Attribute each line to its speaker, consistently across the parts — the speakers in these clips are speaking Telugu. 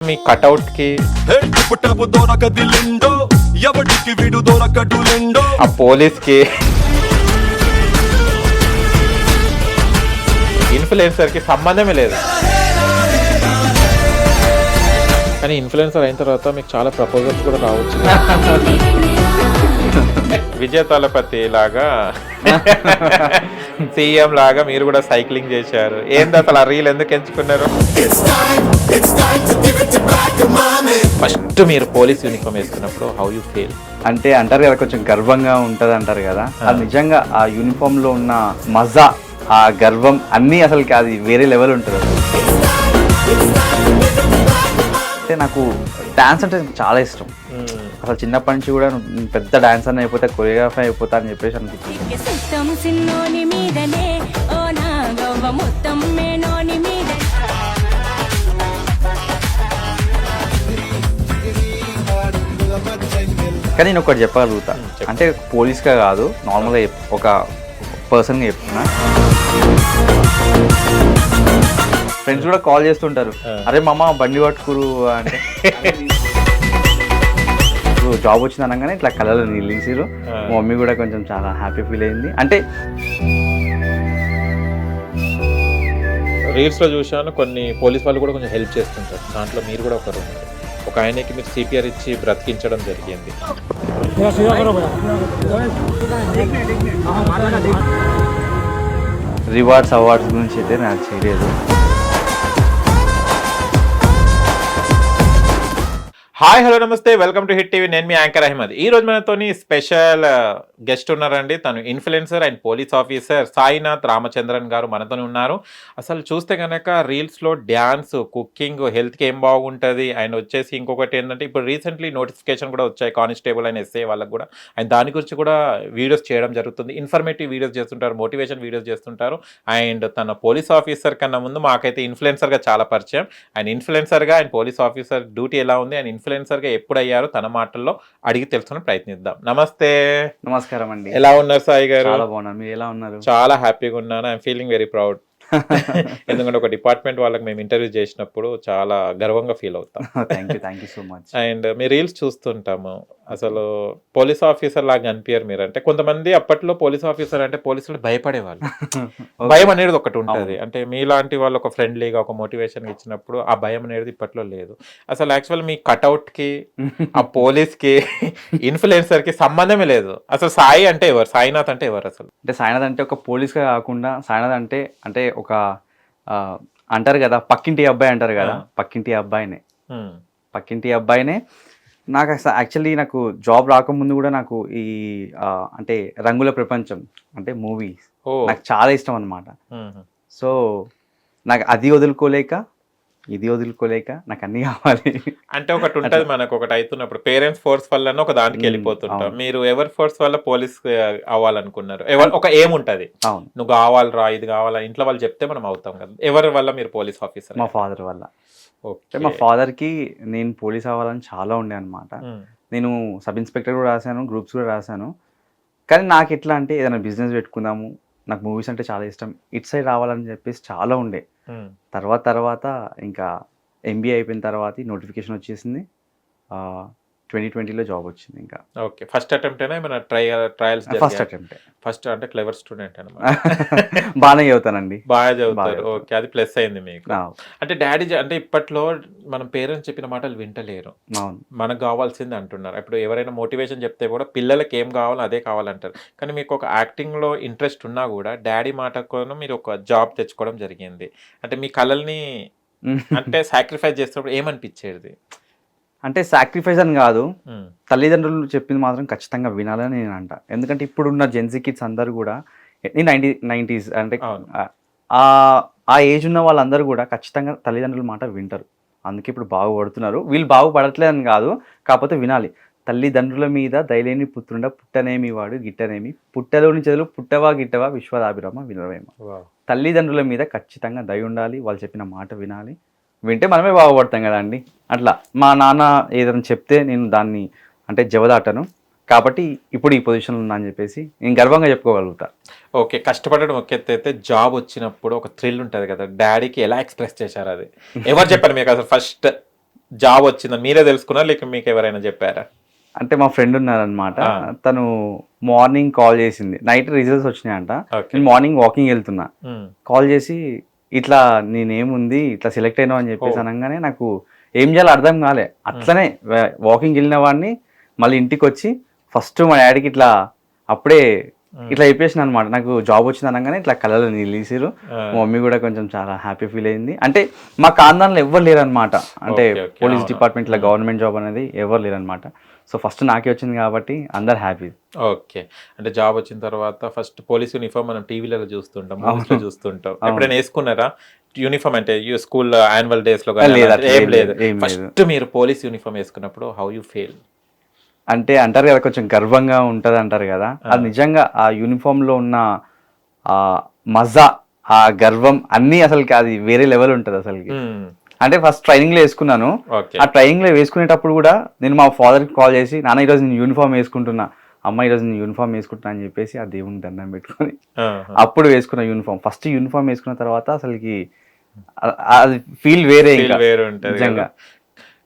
Speaker 1: మీ కటౌట్ కి ఆ పోలీస్ కి ఇన్ఫ్లుయెన్సర్ కి సంబంధమే లేదు. కానీ ఇన్ఫ్లుయెన్సర్ అయిన తర్వాత మీకు చాలా ప్రపోజల్స్ కూడా రావచ్చు. విజయ్ తలపతి లాగా సీఎం లాగా మీరు కూడా సైక్లింగ్ చేశారు. ఏంది అసలు ఆ రీల్ ఎందుకు ఎంచుకున్నారు? ఫస్ట్ మీరు పోలీస్ యూనిఫామ్ వేసుకున్నప్పుడు హౌ యూ ఫీల్?
Speaker 2: అంటే అంటారు కదా, కొంచెం గర్వంగా ఉంటది అంటారు కదా. అది నిజంగా ఆ యూనిఫామ్ లో ఉన్న మజా, ఆ గర్వం అన్నీ అసలు అది వేరే లెవెల్ ఉంటుంది. అంటే నాకు డాన్స్ అంటే చాలా ఇష్టం. అసలు చిన్నప్పటి నుంచి కూడా పెద్ద డాన్స్ అని అయిపోతే, కొరియోగ్రాఫర్ అయిపోతా అని చెప్పేసి అనిపించింది. కానీ నేను ఒకటి చెప్పగలుగుతా, అంటే పోలీస్గా కాదు, నార్మల్గా ఒక పర్సన్గా చెప్తున్నా. ఫ్రెండ్స్ కూడా కాల్ చేస్తుంటారు, అరే మామ బండి పట్టుకురు అంటే. జాబ్ వచ్చింది అనగానే ఇట్లా కళలు నిలిచిరు. మా మమ్మీ కూడా కొంచెం చాలా హ్యాపీ ఫీల్ అయింది. అంటే
Speaker 1: రీల్స్ లో చూశాను, కొన్ని పోలీస్ వాళ్ళు కూడా కొంచెం హెల్ప్ చేస్తుంటారు. దాంట్లో మీరు కూడా ఒకరు. ఒక ఆయనకి మీరు సిపిఆర్ ఇచ్చి బ్రతికించడం జరిగింది.
Speaker 2: రివార్డ్స్ అవార్డ్స్ గురించి అయితే నాకు చేయలేదు.
Speaker 1: హాయ్ హలో నమస్తే, వెల్కమ్ టు హిట్ టీవీ. నేను మీ యాంకర్ అహ్మద్. ఈ రోజు మనతోని స్పెషల్ గెస్ట్ ఉన్నారండి. తను influencer and police officer Sainath Ramachandran గారు మనతో ఉన్నారు. అసలు చూస్తే కనుక రీల్స్లో డ్యాన్స్, కుకింగ్, హెల్త్కి ఏం బాగుంటుంది. ఆయన వచ్చేసి ఇంకొకటి ఏంటంటే, ఇప్పుడు రీసెంట్లీ నోటిఫికేషన్ కూడా వచ్చాయి కానిస్టేబుల్ అండ్ ఎస్ఏ వాళ్ళకు కూడా. ఆయన దాని గురించి కూడా వీడియోస్ చేయడం జరుగుతుంది. ఇన్ఫర్మేటివ్ వీడియోస్ చేస్తుంటారు, మోటివేషన్ వీడియోస్ చేస్తుంటారు. అండ్ తన పోలీస్ ఆఫీసర్ కన్నా ముందు మాకైతే ఇన్ఫ్లుయెన్సర్గా చాలా పరిచయం. ఆయన ఇన్ఫ్లుయెన్సర్గా అండ్ పోలీస్ ఆఫీసర్ డ్యూటీ ఎలా ఉంది, ఆయన ఇన్ఫ్లుయెన్సర్గా ఎప్పుడు అయ్యారో తన మాటల్లో అడిగి తెలుసుకుని ప్రయత్నిద్దాం. నమస్తే.
Speaker 2: నమస్కారం అండి.
Speaker 1: ఎలా ఉన్నారు సాయి గారు?
Speaker 2: చాలా బాగున్నాను, మీరు ఎలా ఉన్నారు?
Speaker 1: చాలా హ్యాపీగా ఉన్నాను. I'm feeling very proud. ఎందుకంటే ఒక డిపార్ట్మెంట్ వాళ్ళకి మేము ఇంటర్వ్యూ చేసినప్పుడు చాలా గర్వంగా ఫీల్ అవుతాం.
Speaker 2: Thank you so much.
Speaker 1: And మీ రీల్స్ చూస్తుంటాము. అసలు పోలీస్ ఆఫీసర్ లాగా అనిపించారు మీరు. అంటే కొంతమంది అప్పట్లో పోలీస్ ఆఫీసర్ అంటే పోలీసులు భయపడేవాళ్ళు. భయం అనేది ఒకటి ఉంటుంది. అంటే మీలాంటి వాళ్ళు ఒక ఫ్రెండ్లీగా ఒక మోటివేషన్ ఇచ్చినప్పుడు ఆ భయం అనేది ఇప్పట్లో లేదు. అసలు యాక్చువల్ మీ కటౌట్ కి ఆ పోలీస్ కి ఇన్ఫ్లుయెన్సర్ కి సంబంధమే లేదు. అసలు సాయి అంటే ఎవరు? సాయినాథ్ అంటే ఎవరు అసలు?
Speaker 2: అంటే సాయినాథ్ అంటే ఒక పోలీస్గా కాకుండా సాయినాథ్ అంటే అంటే ఒక అంటారు కదా, పక్కింటి అబ్బాయి అంటారు కదా, పక్కింటి అబ్బాయినే. నాకు యాక్చువల్లీ నాకు జాబ్ రాకముందు కూడా నాకు ఈ అంటే రంగుల ప్రపంచం అంటే మూవీస్ నాకు చాలా ఇష్టం అన్నమాట. సో నాకు అది వదులుకోలేక ఇది వదులుకోలేక నాకు అన్ని కావాలి.
Speaker 1: అంటే ఒకటి ఉంటుంది మనకు, ఒకటి అవుతున్నప్పుడు పేరెంట్స్ ఫోర్స్ వల్ల ఒక దానికి వెళ్ళిపోతుంటాం. మీరు ఎవరి ఫోర్స్ వల్ల పోలీస్ అవ్వాలనుకున్నారు? ఒక ఏముంటది, నువ్వు కావాలరా ఇది కావాలా, ఇంట్లో వాళ్ళు చెప్తే మనం అవుతాం కదా. ఎవరి వల్ల మీరు పోలీస్ ఆఫీసర్?
Speaker 2: మా ఫాదర్ వల్ల. ఓకే. మా ఫాదర్కి నేను పోలీస్ అవ్వాలని చాలా ఉండే అనమాట. నేను సబ్ ఇన్స్పెక్టర్ కూడా రాశాను, గ్రూప్స్ కూడా రాశాను. కానీ నాకు ఎట్లా అంటే ఏదైనా బిజినెస్ పెట్టుకుందాము, నాకు మూవీస్ అంటే చాలా ఇష్టం, ఇటు సైడ్ రావాలని చెప్పేసి చాలా ఉండే. తర్వాత ఇంకా ఎంబీఏ అయిపోయిన తర్వాత నోటిఫికేషన్ వచ్చేసింది. 2020లో జాబ్ వచ్చింది. ఇంకా
Speaker 1: ఓకే. ఫస్ట్ అటెంప్ట్ అయినా ఏమైనా ట్రయల్స్?
Speaker 2: First attempt.
Speaker 1: ఫస్ట్ అంటే క్లెవర్ స్టూడెంట్ అనమాట.
Speaker 2: బాగానే చదువుతానండి.
Speaker 1: బాగా చదువుతారు. ఓకే, అది ప్లస్ అయింది మీకు. అంటే డాడీ అంటే ఇప్పట్లో మనం పేరెంట్స్ చెప్పిన మాటలు వింటలేరు. మనకు కావాల్సింది అంటున్నారు. ఇప్పుడు ఎవరైనా మోటివేషన్ చెప్తే కూడా పిల్లలకి ఏం కావాలో అదే కావాలంటారు. కానీ మీకు ఒక యాక్టింగ్లో ఇంట్రెస్ట్ ఉన్నా కూడా డాడీ మాటకు మీరు ఒక జాబ్ తెచ్చుకోవడం జరిగింది. అంటే మీ కళల్ని అంటే సాక్రిఫైస్ చేస్తున్నప్పుడు ఏమనిపించేది?
Speaker 2: అంటే సాక్రిఫైస్ అని కాదు, తల్లిదండ్రులు చెప్పింది మాత్రం ఖచ్చితంగా వినాలని నేను అంట. ఎందుకంటే ఇప్పుడున్న జెన్సీ కిడ్స్ అందరూ కూడా, నేను 90s అంటే ఆ ఏజ్ ఉన్న వాళ్ళందరూ కూడా ఖచ్చితంగా తల్లిదండ్రుల మాట వింటారు. అందుకే ఇప్పుడు బాగుపడుతున్నారు. వీళ్ళు బాగుపడట్లేదని కాదు, కాకపోతే వినాలి. తల్లిదండ్రుల మీద దయలేని పుత్రుండ పుట్టనేమి వాడు గిట్టనేమి, పుట్టలోని చదువు పుట్టవా గిట్టవా విశ్వదాభిరామ వినవేమ. తల్లిదండ్రుల మీద ఖచ్చితంగా దయ ఉండాలి, వాళ్ళు చెప్పిన మాట వినాలి. వింటే మనమే బాగుపడతాం కదా అండి. అట్లా మా నాన్న ఏదైనా చెప్తే నేను దాన్ని అంటే జవదాటను. కాబట్టి ఇప్పుడు ఈ పొజిషన్లో ఉన్నా అని చెప్పేసి నేను గర్వంగా చెప్పుకోగలుగుతా.
Speaker 1: ఓకే. కష్టపడడం ఒక ఎత్తు అయితే, జాబ్ వచ్చినప్పుడు ఒక థ్రిల్ ఉంటుంది కదా, డాడీకి ఎలా ఎక్స్ప్రెస్ చేశారు? అది ఎవరు చెప్పారు మీకు అసలు ఫస్ట్? జాబ్ వచ్చిందని మీరే తెలుసుకున్నారా లేక మీకు ఎవరైనా చెప్పారా?
Speaker 2: అంటే మా ఫ్రెండ్ ఉన్నారనమాట,
Speaker 1: ఆ.
Speaker 2: తను మార్నింగ్ కాల్ చేసింది, నైట్ రిజల్ట్స్ వచ్చినాయంట,
Speaker 1: ఓకే.
Speaker 2: నేను మార్నింగ్ వాకింగ్ వెళ్తున్నా,
Speaker 1: ఉమ్,
Speaker 2: కాల్ చేసి ఇట్లా నేనేముంది ఇట్లా సెలెక్ట్ అయినావు అని చెప్పేసి
Speaker 1: ఓ.
Speaker 2: అనగానే నాకు ఏం చేయాలో అర్థం కాలే. అట్లనే వాకింగ్ వెళ్ళిన వాడిని మళ్ళీ ఇంటికి వచ్చి ఫస్ట్ మా డాడీకి ఇట్లా అప్పుడే ఇట్లా చెప్పేసిన అనమాట, నాకు జాబ్ వచ్చింది అనగానే ఇట్లా కళలు నిలిసిరు.
Speaker 1: ఆ.
Speaker 2: మా మమ్మీ కూడా కొంచెం చాలా హ్యాపీ ఫీల్ అయింది. అంటే మా ఖాందాన్లో ఎవ్వరు లేరనమాట, అంటే
Speaker 1: ఓకే, ఓకే,
Speaker 2: పోలీస్
Speaker 1: అవును.
Speaker 2: డిపార్ట్మెంట్ ఇట్లా గవర్నమెంట్ జాబ్ అనేది ఎవరు లేరనమాట. సో ఫస్ట్ నాకే వచ్చింది కాబట్టి అందరు హ్యాపీ.
Speaker 1: ఓకే. అంటే జాబ్ వచ్చిన తర్వాత ఫస్ట్ పోలీస్ యూనిఫామ్ మనం టీవీలలో చూస్తుంటాం, మూవీస్ లో చూస్తుంటాం. ఎప్పుడైనా వేసుకున్నారా యూనిఫామ్? అంటే స్కూల్ యాన్యువల్ డేస్ లో
Speaker 2: లేదు,
Speaker 1: కానీ
Speaker 2: అట్లా
Speaker 1: ఏం లేదు.
Speaker 2: ఏం లేదు.
Speaker 1: ఫస్ట్ మీరు పోలీస్ యూనిఫామ్ వేసుకున్నప్పుడు హౌ యూ ఫీల్?
Speaker 2: అంటే అంటారు కదా కొంచెం గర్వంగా ఉంటుంది అంటారు కదా, అది నిజంగా ఆ యూనిఫామ్ లో ఉన్న ఆ మజా, ఆ గర్వం అన్నీ అసలుకి అది వేరే లెవెల్ ఉంటుంది అసలుకి. అంటే ఫస్ట్ ట్రైనింగ్ లో వేసుకున్నాను,
Speaker 1: ఓకే.
Speaker 2: ఆ ట్రైనింగ్ లో వేసుకునేటప్పుడు కూడా నేను మా ఫాదర్ కి కాల్ చేసి, నాన్న ఈరోజు నేను యూనిఫామ్ వేసుకుంటున్నా, అమ్మ ఈరోజు నేను యూనిఫామ్ వేసుకుంటున్నా అని చెప్పేసి ఆ దేవుని దండం పెట్టుకొని అప్పుడు వేసుకున్న యూనిఫామ్. ఫస్ట్ యూనిఫామ్ వేసుకున్న తర్వాత అసలుకి అది ఫీల్ వేరే, ఇంకా
Speaker 1: వేరు ఉంటుంది
Speaker 2: నిజంగా.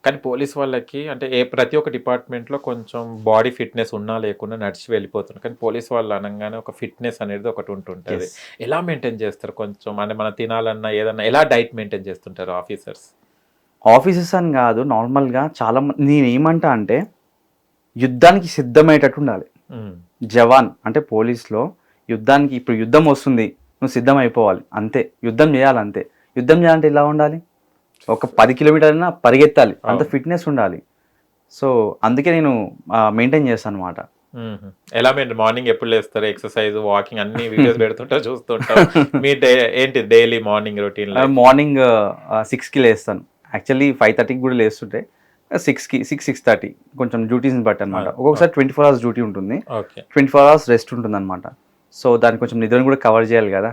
Speaker 1: కానీ పోలీస్ వాళ్ళకి అంటే ప్రతి ఒక్క డిపార్ట్మెంట్లో కొంచెం బాడీ ఫిట్నెస్ ఉన్నా లేకున్నా నడిచి వెళ్ళిపోతున్నారు. కానీ పోలీస్ వాళ్ళు అనగానే ఒక ఫిట్నెస్ అనేది ఒకటి ఉంటుంటుంది.
Speaker 2: Yes.
Speaker 1: ఎలా మెయింటైన్ చేస్తారు? కొంచెం అంటే మనం తినాలన్నా ఏదన్నా ఎలా డైట్ మెయింటైన్ చేస్తుంటారు ఆఫీసర్స్?
Speaker 2: ఆఫీసెస్ అని కాదు, నార్మల్గా చాలా మంది నేను ఏమంటా అంటే యుద్ధానికి సిద్ధమయ్యేటట్టు ఉండాలి. జవాన్ అంటే పోలీస్లో యుద్ధానికి, ఇప్పుడు యుద్ధం వస్తుంది నువ్వు సిద్ధం అయిపోవాలి అంతే, యుద్ధం చేయాలి అంతే. యుద్ధం చేయాలంటే ఎలా ఉండాలి, ఒక 10 కిలోమీటర్లైనా పరిగెత్తాలి, అంత ఫిట్నెస్ ఉండాలి. సో అందుకే నేను మెయింటైన్ చేస్తాను అనమాట.
Speaker 1: ఎలా మీరు మార్నింగ్ ఎప్పుడు లేస్తారు? ఎక్సర్సైజ్, వాకింగ్ అన్ని వీడియోస్ పెడుతుంటా చూస్తుంటాం. మీ ఏంటి డైలీ మార్నింగ్ రొటీన్?
Speaker 2: మార్నింగ్ 6కి లేస్తాను. యాక్చువల్లీ 5:30కి కూడా లేస్తుంటే 6కి 6:30 కొంచెం డ్యూటీస్ని బట్టి అనమాట. ఒక్కొక్కసారి 24 hours డ్యూటీ ఉంటుంది,
Speaker 1: ఓకే.
Speaker 2: 24 hours రెస్ట్ ఉంటుంది అనమాట. సో దానికి కొంచెం నిద్రను కూడా కవర్ చేయాలి కదా,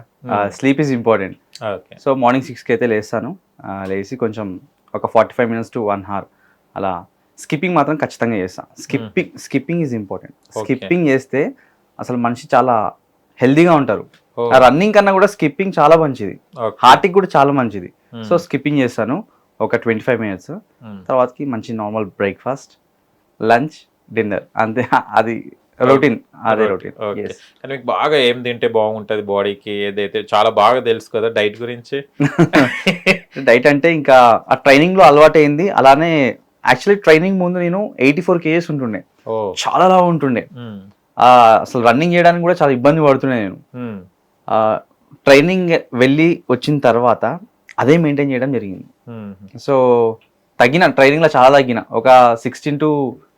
Speaker 2: sleep is important.
Speaker 1: Okay.
Speaker 2: So morning 6కి అయితే లేస్తాను, లేచి కొంచెం ఒక 45 minutes to 1 hour అలా స్కిప్పింగ్ మాత్రం ఖచ్చితంగా చేస్తాను. Skipping is important. స్కిప్పింగ్ చేస్తే అసలు మనిషి చాలా హెల్దీగా ఉంటారు. రన్నింగ్ కన్నా కూడా స్కిప్పింగ్ చాలా మంచిది, హార్ట్కి కూడా చాలా మంచిది. సో స్కిప్పింగ్ చేస్తాను ఒక 25 minutes, తర్వాతకి మంచి నార్మల్ బ్రేక్ఫాస్ట్, లంచ్, డిన్నర్, అంతే. అది రొటీన్, అదే రొటీన్.
Speaker 1: కానీ మీకు బాగా ఏం తింటే బాగుంటది బాడీకి? ఏదైతే చాలా బాగా తెలుసు కదా డైట్ గురించి.
Speaker 2: డైట్ అంటే ఇంకా ఆ ట్రైనింగ్ లో అలవాటు అయింది. అలానే యాక్చువల్లీ ట్రైనింగ్ ముందు నేను 84 kgs ఉంటుండే, చాలా లావు ఉంటుండే. అసలు రన్నింగ్ చేయడానికి కూడా చాలా ఇబ్బంది పడుతుండే నేను. ట్రైనింగ్ వెళ్ళి వచ్చిన తర్వాత అదే మెయింటైన్ చేయడం జరిగింది. సో తగ్గిన, ట్రైనింగ్ లో చాలా తగ్గిన, ఒక 16 to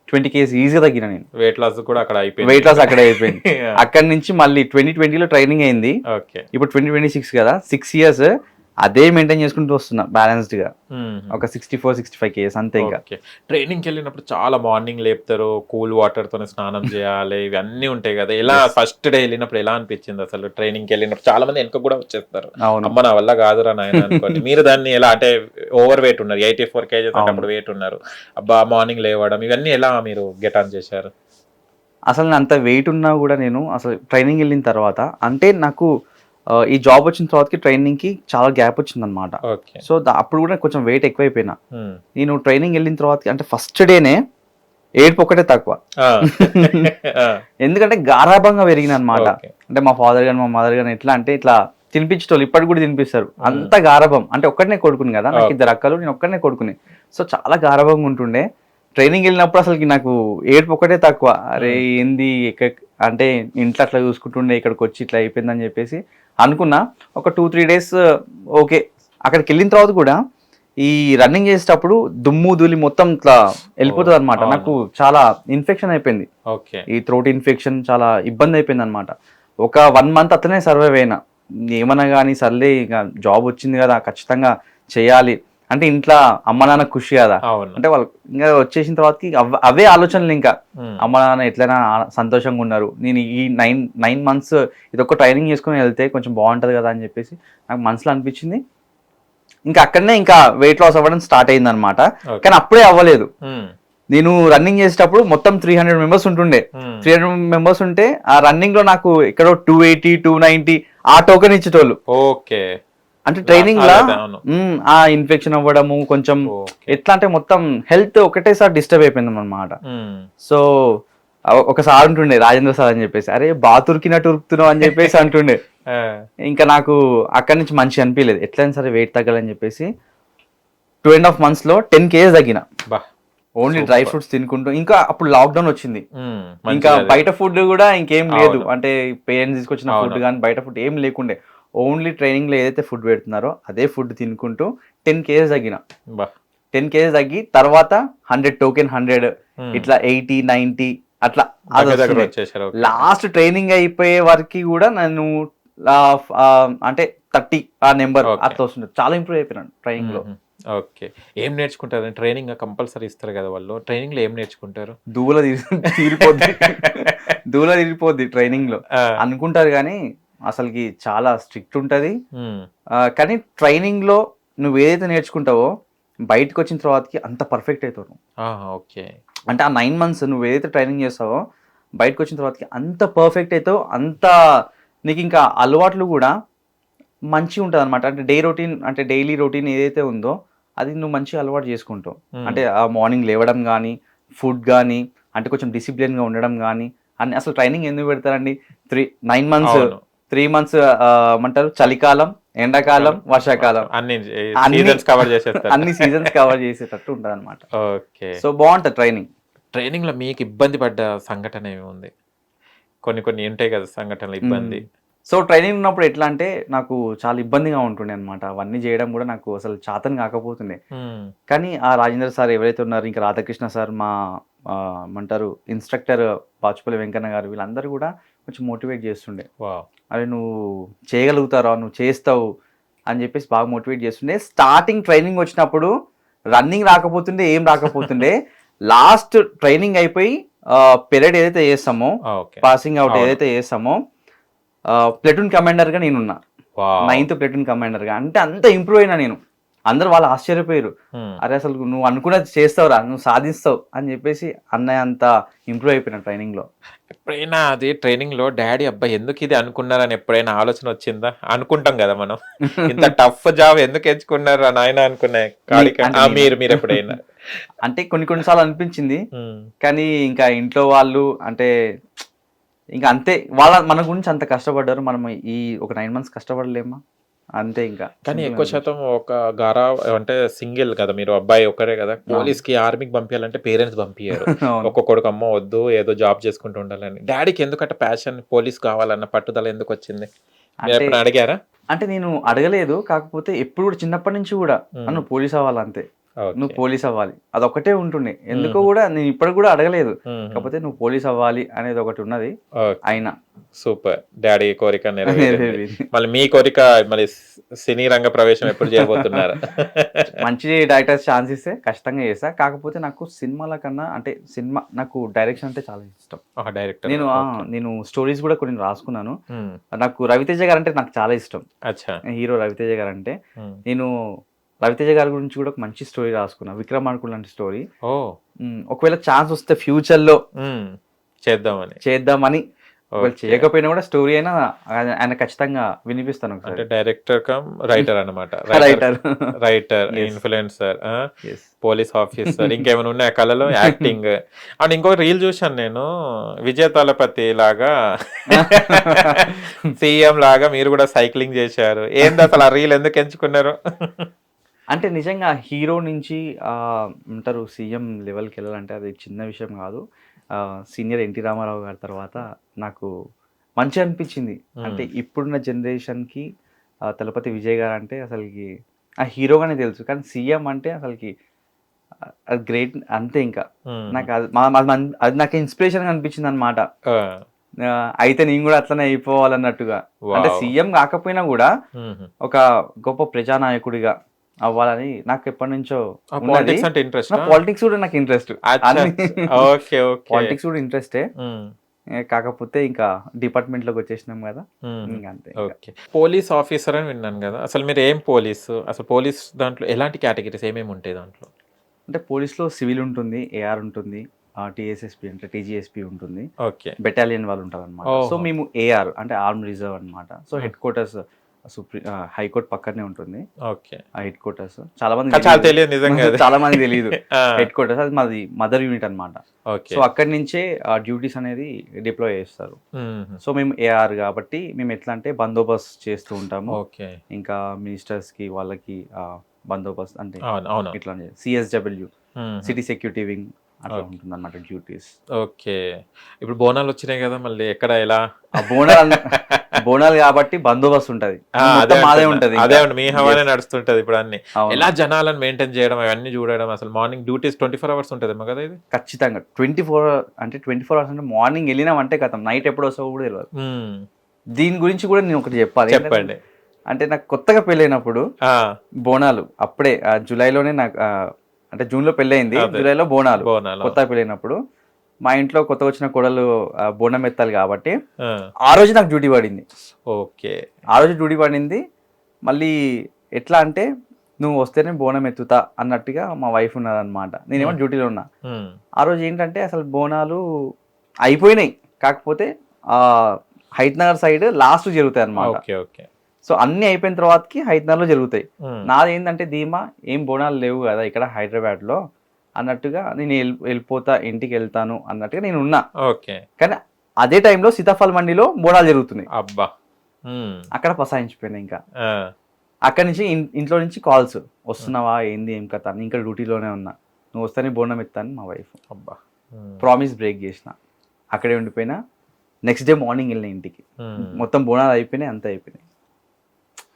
Speaker 2: 20 kgs ఈజీగా తగ్గిన నేను.
Speaker 1: వెయిట్ లాస్ కూడా అక్కడ అయిపోయింది.
Speaker 2: వెయిట్ లాస్ అక్కడ అయిపోయింది. అక్కడి నుంచి మళ్ళీ 2020లో ట్రైనింగ్ అయింది, ఇప్పుడు 2026 కదా, 6 years అదే మెయింటైన్ చేసుకుంటూ వస్తున్నా బ్యాలెన్స్డ్ గా, ఒక 64-65 kgs అంతే. ఇంకా
Speaker 1: ట్రైనింగ్కి వెళ్ళినప్పుడు చాలా మార్నింగ్ లేపుతారు, కూల్ వాటర్ తోనే స్నానం చేయాలి, ఇవన్నీ ఉంటాయి కదా. ఎలా ఫస్ట్ డే వెళ్ళినప్పుడు ఎలా అనిపించింది అసలు? ట్రైనింగ్కి వెళ్ళినప్పుడు చాలా మంది వెనక కూడా వచ్చేస్తారు, అమ్మ నా వల్ల కాదురా నాయన అనుకోండి. మీరు దాన్ని ఎలా, అంటే ఓవర్ వెయిట్ ఉన్నారు, 84 kgs అప్పుడు వెయిట్ ఉన్నారు, అబ్బా మార్నింగ్ లేవడం, ఇవన్నీ ఎలా మీరు గెట్ ఆన్ చేశారు?
Speaker 2: అసలు అంత వెయిట్ ఉన్నా కూడా నేను అసలు ట్రైనింగ్ వెళ్ళిన తర్వాత, అంటే నాకు ఈ జాబ్ వచ్చిన తర్వాతకి ట్రైనింగ్ కి చాలా గ్యాప్ వచ్చింది అనమాట. సో అప్పుడు కూడా కొంచెం వెయిట్ ఎక్కువైపోయినా. నేను ట్రైనింగ్ వెళ్ళిన తర్వాత అంటే ఫస్ట్ డేనే ఏడుపు ఒకటే తక్కువ, ఎందుకంటే గారాభంగా పెరిగిన అనమాట. అంటే మా ఫాదర్ గాని మా మదర్ గాని ఎట్లా అంటే ఇట్లా తినిపించేటోళ్ళు, ఇప్పటికి కూడా తినిపిస్తారు, అంత గారాభం. అంటే ఒక్కడనే కొడుకుని కదా, నాకు 2 అక్కలు, నేను ఒక్కడనే కొడుకుని. సో చాలా గారాభంగా ఉంటుండే. ట్రైనింగ్ వెళ్ళినప్పుడు అసలు నాకు ఏడుపు ఒకటే తక్కువ, అరే ఏంది అంటే ఇంట్లో అట్లా చూసుకుంటుండే, ఇక్కడికి వచ్చి ఇట్లా అయిపోయిందని చెప్పేసి అనుకున్నా. ఒక 2-3 days ఓకే. అక్కడికి వెళ్ళిన తర్వాత కూడా ఈ రన్నింగ్ చేసేటప్పుడు దుమ్ము ధూళి మొత్తం ఇట్లా వెళ్ళిపోతుంది అనమాట. నాకు చాలా ఇన్ఫెక్షన్ అయిపోయింది, ఈ థ్రోట్ ఇన్ఫెక్షన్, చాలా ఇబ్బంది అయిపోయింది అనమాట. ఒక 1 month అట్లనే సర్వైవ్ అయినా. ఏమన్నా కానీ సర్లే ఇక జాబ్ వచ్చింది కదా ఖచ్చితంగా చేయాలి అంటే ఇంట్లో అమ్మ నాన్న ఖుషి కదా, అంటే వాళ్ళు ఇంకా వచ్చేసిన తర్వాతకి అవే ఆలోచనలు, ఇంకా అమ్మ నాన్న ఎట్లయినా సంతోషంగా ఉన్నారు, నేను ఈ 9 months ఇదొక ట్రైనింగ్ చేసుకుని వెళ్తే కొంచెం బాగుంటది కదా అని చెప్పేసి నాకు మనసులో అనిపించింది. ఇంకా అక్కడనే ఇంకా వెయిట్ లాస్ అవ్వడం స్టార్ట్ అయింది అనమాట. కానీ అప్పుడే అవ్వలేదు. నేను రన్నింగ్ చేసేటప్పుడు మొత్తం 300 members ఉంటుండే. 300 members ఉంటే ఆ రన్నింగ్ లో నాకు ఎక్కడో 280, 290 ఆ టోకెన్ ఇచ్చేటోళ్ళు.
Speaker 1: ఓకే.
Speaker 2: అంటే ట్రైనింగ్ లా
Speaker 1: అదే, అవును.
Speaker 2: ఆ ఇన్ఫెక్షన్ అవ్వడము కొంచెం
Speaker 1: ఓకే.
Speaker 2: ఎట్లా అంటే మొత్తం హెల్త్ ఒకటేసారి డిస్టర్బ్ అయిపోయింది అన్నమాట. సో ఒక సార్ ఉంటుండే రాజేంద్ర సార్ అని చెప్పేసి, అరే బాతురికినట్టు ఉరుకుతున్నావు అని చెప్పేసి అంటుండే. ఇంకా నాకు అక్కడి నుంచి మంచిగా అనిపించలేదు, ఎట్లయినా సరే వెయిట్ తగ్గాలని చెప్పేసి 2.5 months లో 10 kgs తగ్గిన.
Speaker 1: బా
Speaker 2: ఓన్లీ డ్రై ఫ్రూట్స్ తినుకుంటూ. ఇంకా అప్పుడు లాక్డౌన్ వచ్చింది, ఇంకా బయట ఫుడ్ కూడా ఇంకేం లేదు. అంటే పేరెంట్స్ తీసుకొచ్చిన ఫుడ్ కానీ బయట ఫుడ్ ఏం లేకుండే. ఓన్లీ ట్రైనింగ్ లో ఏదైతే ఫుడ్ పెడుతున్నారో అదే ఫుడ్ తినుకుంటూ 10 kgs తగ్గిన. 10 kgs తగ్గి తర్వాత 100 టోకెన్ 100 ఇట్లా 80 90 అట్లా లాస్ట్ ట్రైనింగ్ అయిపోయే వరకు కూడా నన్ను అంటే 30 ఆ నెంబర్ అట్లా వస్తుంది. చాలా ఇంప్రూవ్ అయిపోయినాను ట్రైనింగ్ లో.
Speaker 1: ఓకే. ఏం నేర్చుకుంటారు ట్రైనింగ్? కంపల్సరీ ఇస్తారు కదా వాళ్ళు, ట్రైనింగ్ లో ఏం నేర్చుకుంటారు?
Speaker 2: దూల తీరిపోద్ది ట్రైనింగ్ లో అనుకుంటారు కానీ అసలుకి చాలా స్ట్రిక్ట్ ఉంటది. కానీ ట్రైనింగ్ లో నువ్వు ఏదైతే నేర్చుకుంటావో బయటకు వచ్చిన తర్వాతకి అంత పర్ఫెక్ట్ అవుతావు.
Speaker 1: ఓకే.
Speaker 2: అంటే ఆ 9 months నువ్వు ఏదైతే ట్రైనింగ్ చేస్తావో బయటకు వచ్చిన తర్వాతకి అంత పర్ఫెక్ట్ అవుతావు. అంత నీకు ఇంకా అలవాట్లు కూడా మంచిగా ఉంటుంది అనమాట. అంటే డైలీ రొటీన్ ఏదైతే ఉందో అది నువ్వు మంచిగా అలవాటు చేసుకుంటావు. అంటే ఆ మార్నింగ్ లేవడం కానీ, ఫుడ్ కానీ, అంటే కొంచెం డిసిప్లిన్గా ఉండడం కానీ అన్ని. అసలు ట్రైనింగ్ ఎందుకు పెడతారండి? 9 months 3 months ఏమంటారు, చలికాలం, ఎండాకాలం, వర్షాకాలం, అన్ని సీజన్స్ కవర్ చేసేటట్టు ఉంటుంది అనమాట.
Speaker 1: ఓకే.
Speaker 2: సో బాగుంటుంది ట్రైనింగ్.
Speaker 1: ట్రైనింగ్ లో మీకు ఇబ్బంది పడ్డ సంఘటన ఏమి ఉంది? కొన్ని ఉంటాయి కదా సంఘటనలు, ఇబ్బంది.
Speaker 2: సో ట్రైనింగ్ ఉన్నప్పుడు ఎట్లా అంటే నాకు చాలా ఇబ్బందిగా ఉంటుండే అనమాట. అవన్నీ చేయడం కూడా నాకు అసలు చాతన్ కాకపోతుండే. కానీ ఆ రాజేంద్ర సార్ ఎవరైతే ఉన్నారు, ఇంకా రాధాకృష్ణ సార్, మా ఏమంటారు ఇన్స్ట్రక్టర్ బాచుపల్లి వెంకన్న గారు, వీళ్ళందరూ కూడా కొంచెం మోటివేట్ చేస్తుండే. అరే నువ్వు చేయగలుగుతారా, నువ్వు చేస్తావు అని చెప్పేసి బాగా మోటివేట్ చేస్తుండే. స్టార్టింగ్ ట్రైనింగ్ వచ్చినప్పుడు రన్నింగ్ రాకపోతుండే, ఏం రాకపోతుండే. లాస్ట్ ట్రైనింగ్ అయిపోయి పెరేడ్ ఏదైతే చేస్తామో, పాసింగ్ అవుట్ ఏదైతే చేస్తామో, ప్లెటూన్ కమాండర్ గా నేనున్నా, 9th ప్లెటూన్ కమాండర్ గా. అంటే అంత ఇంప్రూవ్ అయినా నేను. అందరు వాళ్ళు ఆశ్చర్యపోయారు, అరే అసలు నువ్వు అనుకున్నది చేస్తావురా, నువ్వు సాధిస్తావు అని చెప్పేసి అన్నయ్య అంత ఇంప్రూవ్ అయిపోయినా ట్రైనింగ్ లో.
Speaker 1: ఎప్పుడైనా అది ట్రైనింగ్ లో డాడీ అబ్బాయి ఎందుకు ఇది అనుకున్నారని ఎప్పుడైనా ఆలోచన వచ్చిందా? అనుకుంటాం కదా మనం, ఇంత టఫ్ జాబ్ ఎందుకు ఎంచుకున్నారు అని ఆయన అనుకున్నా మీరు ఎప్పుడైనా?
Speaker 2: అంటే కొన్నిసార్లు అనిపించింది, కానీ ఇంకా ఇంట్లో వాళ్ళు అంటే ఇంకా అంతే, మన గురించి అంత కష్టపడ్డారు, మనం ఈ ఒక 9 months కష్టపడలేమా అంతే. ఇంకా
Speaker 1: కానీ ఎక్కువ శాతం ఒక గారా అంటే సింగిల్ కదా మీరు, అబ్బాయి ఒక్కరే కదా. పోలీస్ కి ఆర్మీకి పంపించాలంటే పేరెంట్స్ పంపించారు, ఒక్కొక్కడికి అమ్మ వద్దు ఏదో జాబ్ చేసుకుంటూ ఉండాలని. డాడీకి ఎందుకంటే ప్యాషన్ పోలీస్ కావాలన్న పట్టుదల ఎందుకు వచ్చింది? అడిగారా?
Speaker 2: అంటే నేను అడగలేదు, కాకపోతే ఎప్పుడు కూడా చిన్నప్పటి నుంచి కూడా నన్ను పోలీస్ అవ్వాలంతే, నువ్వు పోలీస్ అవ్వాలి అదొకటే ఉంటుండే. ఎందుకో కూడా నేను ఇప్పటికి కూడా అడగలేదు, కాకపోతే నువ్వు పోలీస్ అవ్వాలి అనేది ఒకటి ఉన్నది. అయినా
Speaker 1: సూపర్, డాడీ కోరిక నెరవేరింది. మళ్ళీ మీ కోరిక, మళ్ళీ సినీ రంగ ప్రవేశం ఎప్పుడు చేయబోతున్నారు?
Speaker 2: మంచి డైరెక్టర్ ఛాన్స్ ఇస్తే ఖచ్చితంగా చేస్తా. కాకపోతే నాకు సినిమాల కన్నా అంటే నాకు డైరెక్షన్ అంటే చాలా ఇష్టం.
Speaker 1: డైరెక్టర్
Speaker 2: నేను స్టోరీస్ కూడా కొన్ని రాసుకున్నాను. నాకు రవితేజ గారు అంటే నాకు చాలా ఇష్టం. హీరో రవితేజ గారు అంటే నేను రవితేజ గారి గురించి కూడా ఒక మంచి స్టోరీ రాసుకున్నా, విక్రమార్కుడు లాంటి స్టోరీ. ఒకవేళ ఛాన్స్ వస్తే ఫ్యూచర్ లో చేద్దామని, చేయకపోయినా కూడా స్టోరీ అయినా ఆయన ఖచ్చితంగా వినిపిస్తాను.
Speaker 1: అంటే డైరెక్టర్ కమ్ రైటర్ అనమాట. రైటర్, ఇన్ఫ్లుయెన్సర్, పోలీస్ ఆఫీసర్, ఇంకేమైనా ఉన్నాయా కళలో? యాక్టింగ్. అండ్ ఇంకో రీల్ చూసాను నేను, విజయ తలపతి లాగా సీఎం లాగా మీరు కూడా సైక్లింగ్ చేశారు. ఏంది అసలు ఆ రీల్ ఎందుకు ఎంచుకున్నారు?
Speaker 2: అంటే నిజంగా హీరో నుంచి అంటారు సీఎం లెవెల్కి వెళ్ళాలంటే అది చిన్న విషయం కాదు. సీనియర్ ఎన్టీ రామారావు గారి తర్వాత నాకు మంచి అనిపించింది. అంటే ఇప్పుడున్న జనరేషన్కి తలపతి విజయ్ గారు అంటే అసలుకి ఆ హీరోగానే తెలుసు, కానీ సీఎం అంటే అసలుకి అది గ్రేట్ అంతే. ఇంకా నాకు అది నాకు ఇన్స్పిరేషన్ అనిపించింది అనమాట. అయితే నేను కూడా అట్లనే అయిపోవాలన్నట్టుగా. అంటే సీఎం కాకపోయినా కూడా ఒక గొప్ప ప్రజానాయకుడిగా అవ్వాలని నాకు ఎప్పటి నుంచో పాలిటిక్స్ కూడా నాకు ఇంట్రెస్ట్. పాలిటిక్స్ కూడా ఇంట్రెస్టే, కాకపోతే ఇంకా డిపార్ట్మెంట్ లోకి వచ్చేసినాం కదా, అంతే.
Speaker 1: పోలీస్ ఆఫీసర్ అని విన్నాను కదా, అసలు మీరు ఏం పోలీసు? అసలు పోలీస్ దాంట్లో ఎలాంటి కేటగిరీస్ ఏమేమి ఉంటాయి దాంట్లో?
Speaker 2: అంటే పోలీస్లో సివిల్ ఉంటుంది, ఏఆర్ ఉంటుంది, టీఎస్ఎస్పీ అంటే టీజీఎస్పీ ఉంటుంది, బెటాలియన్ వాళ్ళు ఉంటారు అనమాట. సో మేము ఏఆర్ అంటే ఆర్మ్ రిజర్వ్ అనమాట. సో హెడ్ క్వార్టర్స్ హైకోర్టు పక్కనే ఉంటుంది
Speaker 1: ఓకే.
Speaker 2: ఆ హెడ్ క్వార్టర్స్. చాలా మంది
Speaker 1: చాలా తెలియదు నిజంగా అది.
Speaker 2: చాలా మంది తెలియదు
Speaker 1: ఆ,
Speaker 2: హెడ్ క్వార్టర్స్, అది మాది మదర్ యూనిట్ అన్నమాట.
Speaker 1: ఓకే.
Speaker 2: సో అక్కడి నుంచే ఆ డ్యూటీస్ అనేది డిప్లాయ్ చేస్తారు.
Speaker 1: మ్మ్.
Speaker 2: సో మేము ఏఆర్ కాబట్టి మేము ఎట్లా అంటే బందోబస్తు చేస్తూ ఉంటాము.
Speaker 1: ఓకే.
Speaker 2: ఇంకా మినిస్టర్స్కి వాళ్ళకి బందోబస్తు అంటే
Speaker 1: అవును అవును.
Speaker 2: ఇట్లా సిఎస్డబ్ల్యూ
Speaker 1: మ్మ్.
Speaker 2: సిటీ సెక్యూరిటీ వింగ్ అట్లా
Speaker 1: Okay.
Speaker 2: ఉంటుంది అన్నమాట డ్యూటీస్.
Speaker 1: ఓకే. ఇప్పుడు బోనాలు వచ్చినాయి కదా, మళ్ళీ ఎక్కడ ఎలా?
Speaker 2: ఆ బోనాలు కాబట్టి బందోబస్తు ఉంటది,
Speaker 1: ఆ,
Speaker 2: మొత్తం మాదే
Speaker 1: అంటున్నా.
Speaker 2: ఉంటది
Speaker 1: అదే
Speaker 2: ఇంకా.
Speaker 1: అండి, మీ హవానే
Speaker 2: Yes.
Speaker 1: నడుస్తుంటది ఇప్పుడు అన్ని.
Speaker 2: అవును.
Speaker 1: ఎలా జనాలను మెయింటైన్ చేయడం అవన్నీ చూడడం, అసలు మార్నింగ్ డ్యూటీస్ 24 hours ఉంటదేమో కదా ఇది.
Speaker 2: ఖచ్చితంగా 24 అవర్స్ అంటే మార్నింగ్ వెళ్ళినామంటే కథం నైట్ ఎప్పుడు వస్తావో కూడా తెలియదు.
Speaker 1: మ్మ్.
Speaker 2: దీని గురించి కూడా నేను ఒకటి చెప్పాలి.
Speaker 1: చెప్పండి.
Speaker 2: అంటే నాకు కొత్తగా పెళ్ళైనప్పుడు
Speaker 1: ఆ,
Speaker 2: బోనాలు అప్పుడే జూలైలోనే నాకు అంటే జూన్లో పెళ్ళయింది,
Speaker 1: అదే.
Speaker 2: జూలైలో బోనాలు.
Speaker 1: బోనాలు.
Speaker 2: కొత్తగా పెళ్ళైనప్పుడు మా ఇంట్లో కొత్తగా వచ్చిన కోడలు బోనం ఎత్తాలి కాబట్టి
Speaker 1: ఆ,
Speaker 2: ఆ రోజు నాకు డ్యూటీ పడింది.
Speaker 1: ఓకే.
Speaker 2: ఆ రోజు డ్యూటీ పడింది. మళ్ళీ ఎట్లా అంటే నువ్వు వస్తేనే బోనం ఎత్తుతా అన్నట్టుగా మా వైఫ్ ఉన్నదన్నమాట. నేనేమో డ్యూటీలో ఉన్నా.
Speaker 1: మ్మ్.
Speaker 2: ఆ రోజు ఏంటంటే అసలు బోనాలు అయిపోయినాయి, కాకపోతే హైత్ నగర్ సైడ్ లాస్ట్ జరుగుతాయి అన్నమాట.
Speaker 1: Okay okay.
Speaker 2: సో అన్ని అయిపోయిన తర్వాతకి హైత్ నగర్లో జరుగుతాయి.
Speaker 1: మ్మ్.
Speaker 2: నాది ఏంటంటే ధీమా ఏం బోనాలు లేవు కదా ఇక్కడ హైదరాబాద్లో అన్నట్టుగా నేను వెళ్ళిపోతా ఇంటికి వెళ్తాను అన్నట్టుగా నేను ఉన్నా.
Speaker 1: ఓకే.
Speaker 2: కానీ అదే టైంలో సీతాఫల్ మండిలో బోనాలు జరుగుతున్నాయి.
Speaker 1: అబ్బా. మ్మ్.
Speaker 2: అక్కడ పసాయించిపోయినాయి. ఇంకా
Speaker 1: ఆ,
Speaker 2: అక్కడి నుంచి ఇంట్లో నుంచి కాల్స్ వస్తున్నావా ఏంది ఏం కథ అని. ఇంకా డ్యూటీలోనే ఉన్నా, నువ్వు వస్తానే బోనం ఎత్తాను మా వైఫ్.
Speaker 1: అబ్బా. మ్మ్.
Speaker 2: ప్రామిస్ బ్రేక్ చేసిన, అక్కడే ఉండిపోయినా. నెక్స్ట్ డే మార్నింగ్ వెళ్ళిన ఇంటికి,
Speaker 1: మ్మ్.
Speaker 2: మొత్తం బోనాలు అయిపోయినాయి, అంతా అయిపోయినాయి.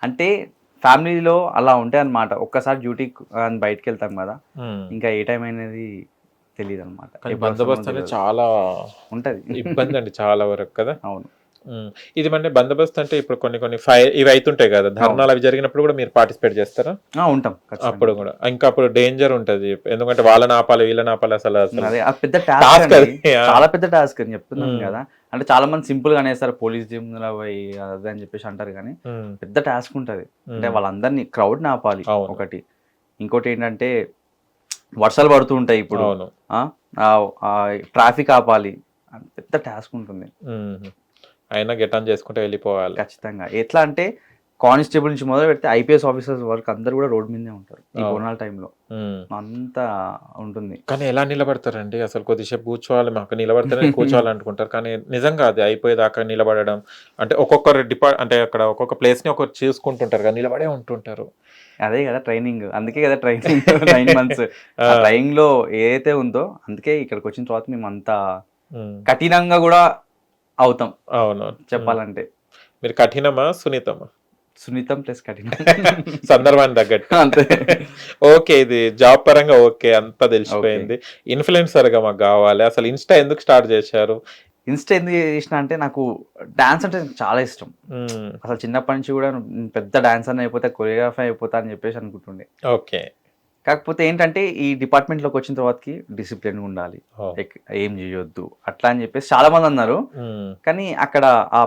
Speaker 2: అంటే ఫ్యామిలీలో అలా ఉంటాయి అన్నమాట. ఒక్కసారి డ్యూటీ అని బయటకు వెళ్తాం కదా,
Speaker 1: మ్మ్.
Speaker 2: ఇంకా ఏ టైం అనేది తెలియదు అనమాట.
Speaker 1: కానీ బందోబస్తు అనేది చాలా
Speaker 2: ఉంటది.
Speaker 1: ఇబ్బంది అండి చాలా వరకు కదా.
Speaker 2: అవును.
Speaker 1: మ్మ్. ఇది అంటే బందోబస్తు అంటే ఇప్పుడు కొన్ని ఇవి అవుతుంటాయి కదా, ధర్నాలు అవి జరిగినప్పుడు కూడా మీరు పార్టిసిపేట్ చేస్తారా?
Speaker 2: ఉంటాం ఖచ్చితంగా.
Speaker 1: అప్పుడు కూడా ఇంకా అప్పుడు డేంజర్ ఉంటది, ఎందుకంటే వాళ్ళని ఆపాలి వీళ్ళని ఆపాలి, అసలు
Speaker 2: అదే ఆ పెద్ద
Speaker 1: Task
Speaker 2: టాస్క్,
Speaker 1: అది.
Speaker 2: చాలా పెద్ద టాస్క్ అని చెప్తున్నాను
Speaker 1: మ్మ్.
Speaker 2: కదా. అంటే చాలా మంది సింపుల్ గా అనేస్తారు పోలీస్ జిమ్లో పోయి అదే అని చెప్పేసి అంటారు, కానీ
Speaker 1: మ్మ్.
Speaker 2: పెద్ద టాస్క్ ఉంటది. అంటే
Speaker 1: మ్మ్.
Speaker 2: వాళ్ళందరినీ క్రౌడ్ ని ఆపాలి
Speaker 1: అవును.
Speaker 2: ఒకటి. ఇంకోటి ఏంటంటే వర్షాలు పడుతూ ఉంటాయి ఇప్పుడు,
Speaker 1: అవును.
Speaker 2: ట్రాఫిక్ ఆపాలి, పెద్ద టాస్క్ ఉంటుంది
Speaker 1: మ్మ్. అయినా గెట్ ఆన్ చేసుకుంటే వెళ్ళిపోవాలి.
Speaker 2: ఖచ్చితంగా. ఎట్లా అంటే కానిస్టేబుల్ నుంచి మొదలు పెడితే ఐపీఎస్ ఆఫీసర్స్ వరకు అందరు కూడా రోడ్ మీదే ఉంటారు ఈ
Speaker 1: అవును.
Speaker 2: బోనాల టైంలో.
Speaker 1: మ్మ్.
Speaker 2: అంతా ఉంటుంది.
Speaker 1: కానీ ఎలా నిలబడతారండి అసలు? కొద్దిసేపు కూర్చోవాలి, మాకు నిలబడితేనే కూర్చోవాలి అనుకుంటారు, కానీ నిజంగా అది అయిపోయేదాకా నిలబడడం అంటే ఒక్కొక్కరు అంటే అక్కడ ఒక్కొక్క ప్లేస్ ని ఒకరు చూసుకుంటుంటారు కదా, నిలబడే ఉంటుంటారు.
Speaker 2: అదే కదా ట్రైనింగ్, అందుకే కదా ట్రైనింగ్ 9 months. ఆ ట్రైనింగ్ లో ఏదైతే ఉందో అందుకే ఇక్కడికి వచ్చిన తర్వాత మేము అంతా
Speaker 1: మ్మ్.
Speaker 2: కఠినంగా కూడా అవుతాం
Speaker 1: అవును.
Speaker 2: చెప్పాలంటే.
Speaker 1: మీరు కఠినమా సునీతమా?
Speaker 2: సున్నితం ప్లస్ కఠినం.
Speaker 1: సందర్భాన్ని తగ్గట్టు.
Speaker 2: అంతే.
Speaker 1: ఓకే, ఇది జాబ్ పరంగా ఓకే, అంతా తెలిసిపోయింది. ఇన్ఫ్లుయెన్సర్ గా మాకు కావాలి. అసలు ఇన్స్టా ఎందుకు స్టార్ట్ చేశారు?
Speaker 2: ఇన్స్టా ఎందుకు చేసిన అంటే నాకు డాన్స్ అంటే చాలా ఇష్టం.
Speaker 1: మ్మ్.
Speaker 2: అసలు చిన్నప్పటి నుంచి కూడా నేను పెద్ద డాన్సర్ అయిపోతా, కొరియోగ్రాఫర్ అయిపోతా అని చెప్పేసి అనుకుంటుండే.
Speaker 1: ఓకే.
Speaker 2: కాకపోతే ఏంటంటే ఈ డిపార్ట్మెంట్లోకి వచ్చిన తర్వాతకి డిసిప్లిన్ ఉండాలి,
Speaker 1: ఓ.
Speaker 2: ఏం చేయొద్దు అట్లా అని చెప్పేసి చాలా మంది అన్నారు.
Speaker 1: మ్మ్.
Speaker 2: కానీ అక్కడ ఆ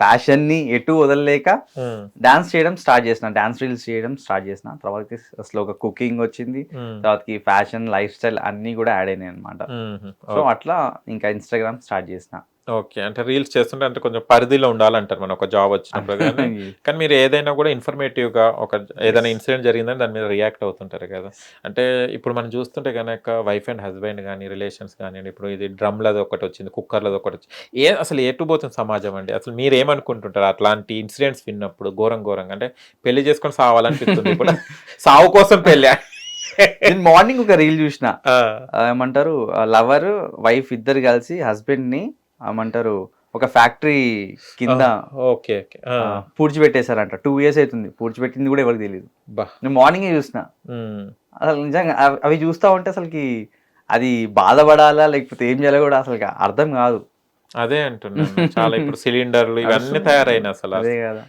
Speaker 2: ఫ్యాషన్ని ఎటు వదలలేక
Speaker 1: మ్మ్.
Speaker 2: డాన్స్ చేయడం స్టార్ట్ చేసిన, డాన్స్ రీల్స్ చేయడం స్టార్ట్ చేసిన. తర్వాతకి స్లోగా కుకింగ్ వచ్చింది,
Speaker 1: మ్మ్.
Speaker 2: తర్వాతకి ఫ్యాషన్ లైఫ్ స్టైల్ అన్నీ కూడా యాడ్ అయినాయి అనమాట.
Speaker 1: మ్మ్.
Speaker 2: సో అట్లా ఇంకా ఇన్స్టాగ్రామ్ స్టార్ట్ చేసిన.
Speaker 1: ఓకే, అంటే రీల్స్ చేస్తుంటే అంటే కొంచెం పరిధిలో ఉండాలంటారు మనం ఒక జాబ్ వచ్చినప్పుడు. కానీ మీరు ఏదైనా కూడా ఇన్ఫర్మేటివ్ గా ఏదైనా ఇన్సిడెంట్ జరిగిందని దాని మీద రియాక్ట్ అవుతుంటారు కదా. అంటే ఇప్పుడు మనం చూస్తుంటే కనుక వైఫ్ అండ్ హస్బెండ్ కానీ రిలేషన్స్ కానీ, ఇప్పుడు ఇది డ్రమ్లది ఒకటి వచ్చింది, కుక్కర్లది ఒకటి వచ్చింది, అసలు ఎటు పోతుంది సమాజం అండి? అసలు మీరు ఏమనుకుంటుంటారు అట్లాంటి ఇన్సిడెంట్స్ విన్నప్పుడు? ఘోరంగా అంటే పెళ్లి చేసుకొని సావాలనిపిస్తుంది ఇప్పుడు, సావు కోసం పెళ్ళి.
Speaker 2: నేను మార్నింగ్ ఒక రీల్ చూసిన, ఏమంటారు లవర్ వైఫ్ ఇద్దరు కలిసి హస్బెండ్ ని ఏమంటారు ఒక ఫ్యాక్టరీ కింద
Speaker 1: ఓకే ఓకే
Speaker 2: పూడ్చిపెట్టేశారంట. 2 years అవుతుంది, పూడ్చిపెట్టింది కూడా ఎవరికి తెలియదు.
Speaker 1: బా.
Speaker 2: నేను మార్నింగే చూసిన. అసలు నిజంగా అవి చూస్తా ఉంటే అసలుకి అది బాధపడాలా లేకపోతే ఏం చేయాలో కూడా అసలు అర్థం కాదు.
Speaker 1: అదే అంటున్నాను, చాలా ఇప్పుడు సిలిండర్లు ఇవన్నీ తయారైన అసలు
Speaker 2: అదే కదా.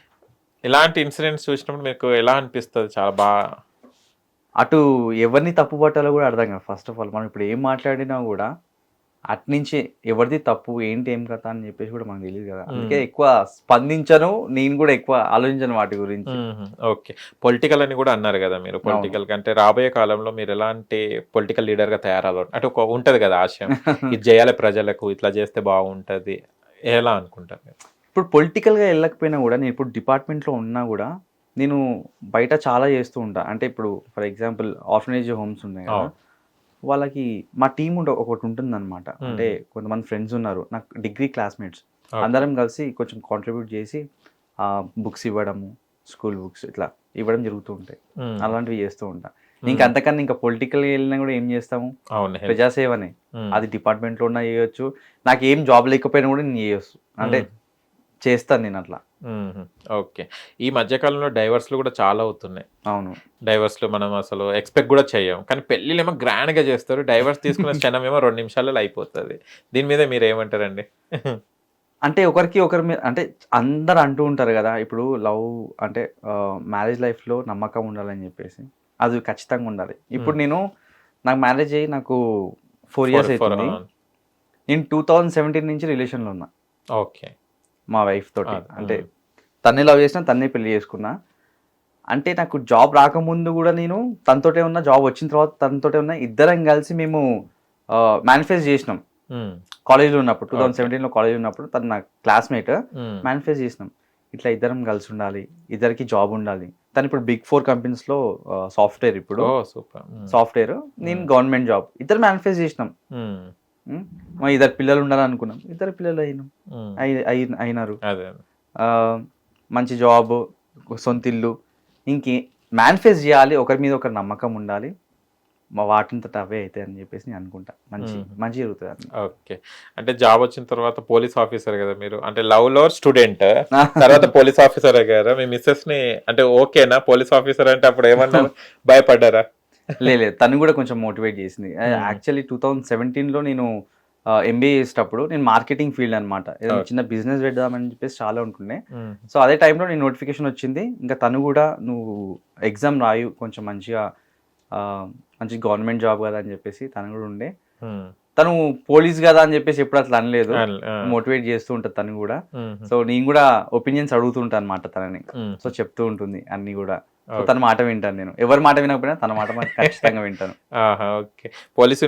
Speaker 1: ఇలాంటి ఇన్సిడెంట్స్ చూసినప్పుడు మీకు ఎలా అనిపిస్తుంది? చాలా బాగా
Speaker 2: అటు ఎవరిని తప్పు పట్టాలో కూడా అర్థం కాదు. ఫస్ట్ ఆఫ్ ఆల్ మనం ఇప్పుడు ఏం మాట్లాడినా కూడా అట్నుంచి ఎవరిది తప్పు ఏంటి ఏం కథ అని చెప్పేసి కూడా మనకు తెలియదు కదా. అందుకే ఎక్కువ స్పందించను, నేను కూడా ఎక్కువ ఆలోచించను వాటి గురించి.
Speaker 1: ఓకే. పొలిటికల్ అని కూడా అన్నారు కదా మీరు. పొలిటికల్ అంటే రాబోయే కాలంలో మీరు ఎలాంటి పొలిటికల్ లీడర్ గా తయారవ్వాలి అంటే ఒక ఉంటది కదా ఆశయం, ఇది చేయాలి ప్రజలకు, ఇట్లా చేస్తే బాగుంటది, ఎలా అనుకుంటారు?
Speaker 2: ఇప్పుడు పొలిటికల్గా వెళ్ళకపోయినా కూడా నేను ఇప్పుడు డిపార్ట్మెంట్లో ఉన్నా కూడా నేను బయట చాలా చేస్తూ ఉంటా. అంటే ఇప్పుడు ఫర్ ఎగ్జాంపుల్ ఆర్ఫనేజ్ హోమ్స్ ఉన్నాయి కదా, వాళ్ళకి మా టీం ఒకటి ఉంటుందన్నమాట. అంటే కొంతమంది ఫ్రెండ్స్ ఉన్నారు నాకు, డిగ్రీ క్లాస్మేట్స్, అందరం కలిసి కొంచెం కాంట్రిబ్యూట్ చేసి బుక్స్ ఇవ్వడము, స్కూల్ బుక్స్ ఇట్లా ఇవ్వడం జరుగుతూ ఉంటాయి. అలాంటివి చేస్తూ ఉంటా. ఇంకా అంతకన్నా ఇంకా పొలిటికల్ వెళ్ళినా కూడా ఏం చేస్తాము, ప్రజాసేవనే. అది డిపార్ట్మెంట్లో ఉన్నా చేయొచ్చు, నాకు ఏం జాబ్ లేకపోయినా కూడా నేను చేయొచ్చు, అంటే చేస్తాను నేను అట్లా.
Speaker 1: ఓకే. ఈ మధ్యకాలంలో డైవర్స్లు కూడా చాలా అవుతున్నాయి.
Speaker 2: అవును,
Speaker 1: డైవర్స్లు మనం అసలు ఎక్స్పెక్ట్ కూడా చెయ్యం, కానీ పెళ్ళిళ్ళు ఏమో గ్రాండ్గా చేస్తారు, డైవర్స్ తీసుకున్న క్షణం ఏమో 2 నిమిషాలలో అయిపోతుంది. దీని మీద మీరు ఏమంటారండి?
Speaker 2: అంటే ఒకరికి ఒకరి మీద, అంటే అందరు అంటూ ఉంటారు కదా, ఇప్పుడు లవ్ అంటే మ్యారేజ్ లైఫ్లో నమ్మకం ఉండాలని చెప్పేసి, అది ఖచ్చితంగా ఉండాలి. ఇప్పుడు నాకు మ్యారేజ్ అయ్యి నాకు 4 years అవుతుంది. నేను 2017 నుంచి రిలేషన్లో ఉన్నా.
Speaker 1: ఓకే.
Speaker 2: మా వైఫ్ తోటి, అంటే తన్నే లవ్ చేసినా తన్నే పెళ్లి చేసుకున్నా. అంటే నాకు జాబ్ రాకముందు కూడా నేను తనతోటే ఉన్నా, జాబ్ వచ్చిన తర్వాత తనతోటే ఉన్నా. ఇద్దరం కలిసి మేము మేనిఫెస్ట్ చేసినాం కాలేజ్లో ఉన్నప్పుడు. 2017లో కాలేజ్ ఉన్నప్పుడు తను నా క్లాస్మేట్. మేనిఫెస్ట్ చేసినాం ఇట్లా ఇద్దరం కలిసి ఉండాలి, ఇద్దరికి జాబ్ ఉండాలి. తను ఇప్పుడు Big 4 కంపెనీస్లో సాఫ్ట్వేర్, ఇప్పుడు సాఫ్ట్వేర్, నేను గవర్నమెంట్ జాబ్. ఇద్దరు మేనిఫెస్ట్ చేసినాం. మా ఇద్దరు పిల్లలు ఉండాలనుకున్నాం, ఇద్దరు పిల్లలు అయినారు. మంచి జాబ్, సొంత ఇల్లు. ఇంకే మేనిఫెస్ట్ చేయాలి, ఒకరి మీద ఒకరి నమ్మకం ఉండాలి, మా వాటింతట అవే అవుతాయి అని చెప్పేసి నేను అనుకుంటా. మంచి జరుగుతుంది.
Speaker 1: ఓకే. అంటే జాబ్ వచ్చిన తర్వాత పోలీస్ ఆఫీసర్ కదా మీరు, అంటే లవ్ లో స్టూడెంట్ తర్వాత పోలీస్ ఆఫీసర్ కదా, మీ మిస్సెస్ ని అంటే ఓకేనా పోలీస్ ఆఫీసర్ అంటే అప్పుడు ఏమన్నారు, భయపడ్డారా?
Speaker 2: లేదు, తను కూడా కొంచెం మోటివేట్ చేసింది. యాక్చువల్లీ 2017లో నేను MBA చేసేటప్పుడు నేను మార్కెటింగ్ ఫీల్డ్ అనమాట, ఏదైనా చిన్న బిజినెస్ పెడదామని చెప్పేసి చాలా ఉంటుండే. సో అదే టైంలో నేను నోటిఫికేషన్ వచ్చింది. ఇంకా తను కూడా నువ్వు ఎగ్జామ్ రాయు, కొంచెం మంచిగా మంచి గవర్నమెంట్ జాబ్ కదా అని చెప్పేసి తను కూడా ఉండే. తను పోలీస్ కదా అని చెప్పేసి ఎప్పుడు అట్లా అనలేదు, మోటివేట్ చేస్తూ ఉంటుంది తను కూడా. సో నేను కూడా ఒపీనియన్స్ అడుగుతుంటాను అనమాట తనని. సో చెప్తూ ఉంటుంది అన్ని కూడా. తన మాట వింటాను నేను, ఎవరి మాట వినకపోయినా తన మాట ఖచ్చితంగా వింటాను.
Speaker 1: ఓకే. పోలీస్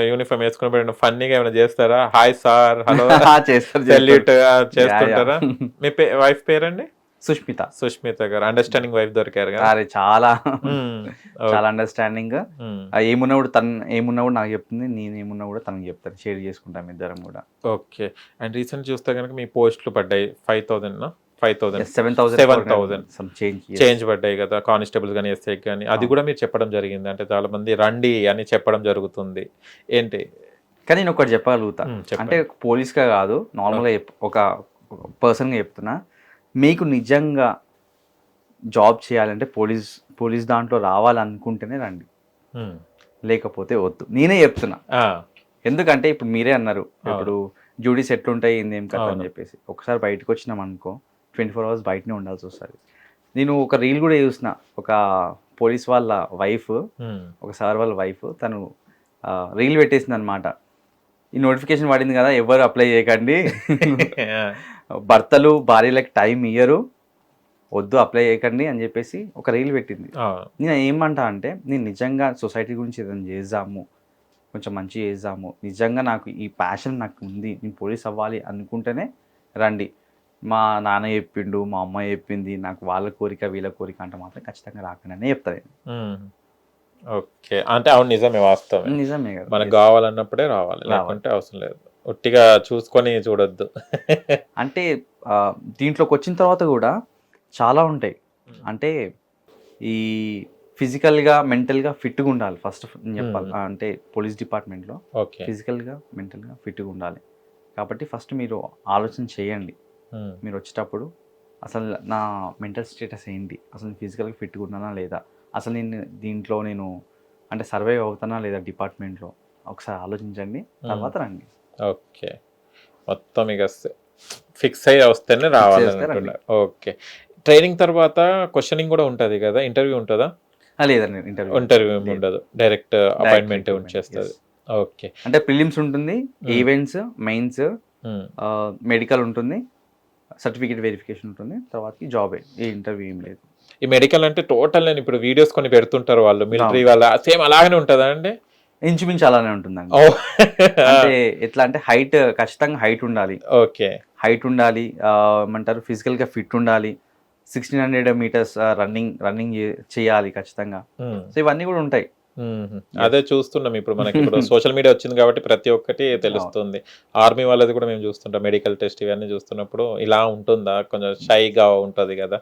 Speaker 1: యూనిఫామ్ వేసుకుని ఫన్నీగా ఏమైనా చేస్తారా? హాయ్ సార్, హలో చేస్తుంటారా? మీ వైఫ్ పేరండి? సుష్మిత గారు. అండర్స్టాండింగ్ వైఫ్ దొరికారు కదా.
Speaker 2: అరే చాలా చాలా అండర్స్టాండింగ్. ఏమున్నా కూడా నాకు చెప్తుంది, నేను ఏమున్నా కూడా తనకు చెప్తాను, షేర్ చేసుకుంటాం ఇద్దరం కూడా.
Speaker 1: ఓకే. అండ్ రీసెంట్ చూస్తే కనుక మీ పోస్టులు పడ్డాయి 7,000 చేంజ్ పడ్డాయి కదా, కానిస్టేబుల్స్ కానీ ఎస్ఐ కానీ. అది కూడా మీరు చెప్పడం జరిగింది, అంటే చాలా మంది రండి అని చెప్పడం జరుగుతుంది, ఏంటి?
Speaker 2: కానీ నేను ఒకటి చెప్పగలుగుతా, అంటే పోలీస్గా కాదు, నార్మల్గా ఒక పర్సన్గా చెప్తున్నా. మీకు నిజంగా జాబ్ చేయాలంటే పోలీస్ దాంట్లో రావాలనుకుంటేనే రండి, లేకపోతే వద్దు. నేనే చెప్తున్నా. ఎందుకంటే ఇప్పుడు మీరే అన్నారు, ఇప్పుడు డ్యూటీస్ ఎట్లుంటాయి ఏందేం కదా అని చెప్పేసి. ఒకసారి బయటకు వచ్చినాం అనుకో, 24 hours బయటనే ఉండాల్సి వస్తుంది. నేను ఒక రీల్ కూడా చూసిన, ఒక పోలీస్ వాళ్ళ వైఫ్, ఒక సార్ వాళ్ళ వైఫ్, తను రీల్ పెట్టేసింది అనమాట. ఈ నోటిఫికేషన్ పడింది కదా, ఎవరు అప్లై చేయకండి, భర్తలు భార్యలకు టైం ఇయ్యరు, వద్దు అప్లై చేయకండి అని చెప్పేసి ఒక రీల్ పెట్టింది. నేను ఏమంటా అంటే, నేను నిజంగా సొసైటీ గురించి ఏదైనా చేద్దాము, కొంచెం మంచి చేద్దాము, నిజంగా నాకు ఈ ప్యాషన్ నాకు ఉంది, నేను పోలీస్ అవ్వాలి అనుకుంటేనే రండి. మా నాన్న చెప్పిండు, మా అమ్మ చెప్పింది, నాకు వాళ్ళ కోరిక వీళ్ళ కోరిక అంటే మాత్రం ఖచ్చితంగా రాకనే చెప్తాను.
Speaker 1: ఓకే. అంటే అవును, నిజమే, వాస్తవం,
Speaker 2: నిజమే కదా.
Speaker 1: మనకు కావాలన్నప్పుడే రావాలి, లేకుంటే అవసరం లేదు, ఒట్టిగా చూసుకొని చూడొద్దు.
Speaker 2: అంటే దీంట్లోకి వచ్చిన తర్వాత కూడా చాలా ఉంటాయి. అంటే ఈ ఫిజికల్గా మెంటల్గా ఫిట్గా ఉండాలి ఫస్ట్ చెప్పాలి. అంటే పోలీస్ డిపార్ట్మెంట్లో ఫిజికల్గా మెంటల్గా ఫిట్గా ఉండాలి. కాబట్టి ఫస్ట్ మీరు ఆలోచన చేయండి, మీరు వచ్చేటప్పుడు అసలు నా మెంటల్ స్టేటస్ ఏంటి, అసలు ఫిజికల్గా ఫిట్గా ఉన్నానా లేదా, అసలు దీంట్లో నేను అంటే సర్వైవ్ అవుతానా లేదా డిపార్ట్మెంట్లో, ఒకసారి ఆలోచించండి, తర్వాత రండి.
Speaker 1: ఓకే. మొత్తం ఇక ఫిక్స్ అయ్యి వస్తేనే రావాలి. ఓకే. ట్రైనింగ్ తర్వాత క్వశ్చనింగ్ కూడా ఉంటుంది కదా, ఇంటర్వ్యూ ఉంటుందా?
Speaker 2: లేదండి,
Speaker 1: ఇంటర్వ్యూ ఏమి ఉండదు, డైరెక్ట్ అపాయింట్మెంట్ వచ్చేస్తుంది. ఓకే.
Speaker 2: అంటే ప్రిలిమ్స్ ఉంటుంది, ఈవెంట్స్, మెయిన్స్, మెడికల్ ఉంటుంది, సర్టిఫికేట్ వెరిఫికేషన్ ఉంటుంది, తర్వాత జాబే, ఏ ఇంటర్వ్యూ ఏం లేదు.
Speaker 1: ఈ మెడికల్ అంటే టోటల్ నేను ఇప్పుడు వీడియోస్ కొన్ని పెడుతుంటారు వాళ్ళు, మిలిటరీ వాళ్ళ సేమ్ అలాగనే ఉంటుందా అండి?
Speaker 2: ఇంచుమించు అలానే ఉంటుందండి.
Speaker 1: ఓ
Speaker 2: అంటే ఎట్లా అంటే హైట్, ఖచ్చితంగా హైట్ ఉండాలి.
Speaker 1: ఓకే.
Speaker 2: హైట్ ఉండాలి, ఏమంటారు ఫిజికల్గా ఫిట్ ఉండాలి, 1600 మీటర్స్ రన్నింగ్ చేయాలి ఖచ్చితంగా. సో ఇవన్నీ కూడా ఉంటాయి.
Speaker 1: అదే చూస్తున్నాం ఇప్పుడు మనకి ఇప్పుడు సోషల్ మీడియా వచ్చింది కాబట్టి ప్రతి ఒక్కటి తెలుస్తుంది. ఆర్మీ వాళ్ళది కూడా మేము చూస్తుంటాం, మెడికల్ టెస్ట్ ఇవన్నీ చూస్తున్నప్పుడు ఇలా ఉంటుందా, కొంచెం షైగా ఉంటది కదా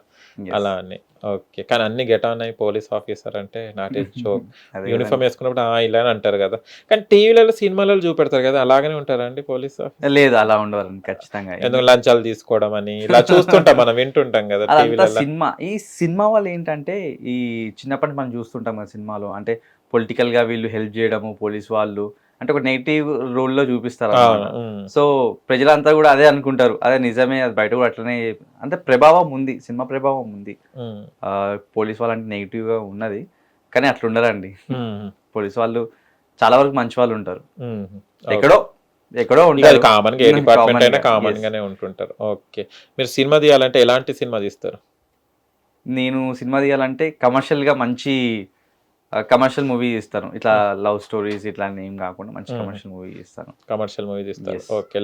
Speaker 1: అలా అని. ఓకే, కానీ అన్ని గెట్ ఆన్ అయ్యి పోలీస్ ఆఫీసర్ అంటే నాట్ ఏ జోక్. యూనిఫామ్ వేసుకున్నప్పుడు ఇలా అని అంటారు కదా, కానీ టీవీలలో సినిమాలలో చూపెడతారు కదా, అలాగనే ఉంటారండి పోలీస్ ఆఫీసర్?
Speaker 2: లేదు, అలా ఉండవాలండి ఖచ్చితంగా.
Speaker 1: ఎందుకు లంచాలు తీసుకోవడం అని ఇలా చూస్తుంటాం, మనం వింటుంటాం కదా టీవీలలో.
Speaker 2: ఈ సినిమా వాళ్ళు ఏంటంటే ఈ చిన్నప్పటి నుంచి మనం చూస్తుంటాం కదా సినిమాలో, అంటే పొలిటికల్ గా వీళ్ళు హెల్ప్ చేయడము, పోలీస్ వాళ్ళు అంటే ఒక నెగిటివ్ రోల్లో చూపిస్తారు అన్నమాట. సో ప్రజలంతా కూడా అదే అనుకుంటారు, అదే నిజమే, అది బయట కూడా అట్లనే. అంటే ప్రభావం ఉంది, సినిమా ప్రభావం ఉంది. పోలీస్ వాళ్ళు అంటే నెగిటివ్ గా ఉన్నది, కానీ అట్లా ఉండరండి. పోలీస్ వాళ్ళు చాలా వరకు మంచి వాళ్ళు ఉంటారు. ఎక్కడో ఉంటారు,
Speaker 1: కామన్ గా ఏ డిపార్ట్మెంట్ అయినా కామన్ గానే ఉంటుంటారు. ఓకే, మీరు సినిమా తీయాలంటే ఎలాంటి సినిమా తీస్తారు?
Speaker 2: నేను సినిమా తీయాలంటే కమర్షియల్ గా మంచి కమర్షియల్ మూవీ ఇస్తాను. ఇట్లా లవ్ స్టోరీస్ ఇట్లా ఏం కాకుండా మంచి కమర్షియల్ మూవీ ఇస్తాను.
Speaker 1: కమర్షియల్ మూవీ తీస్తాను. ఓకే,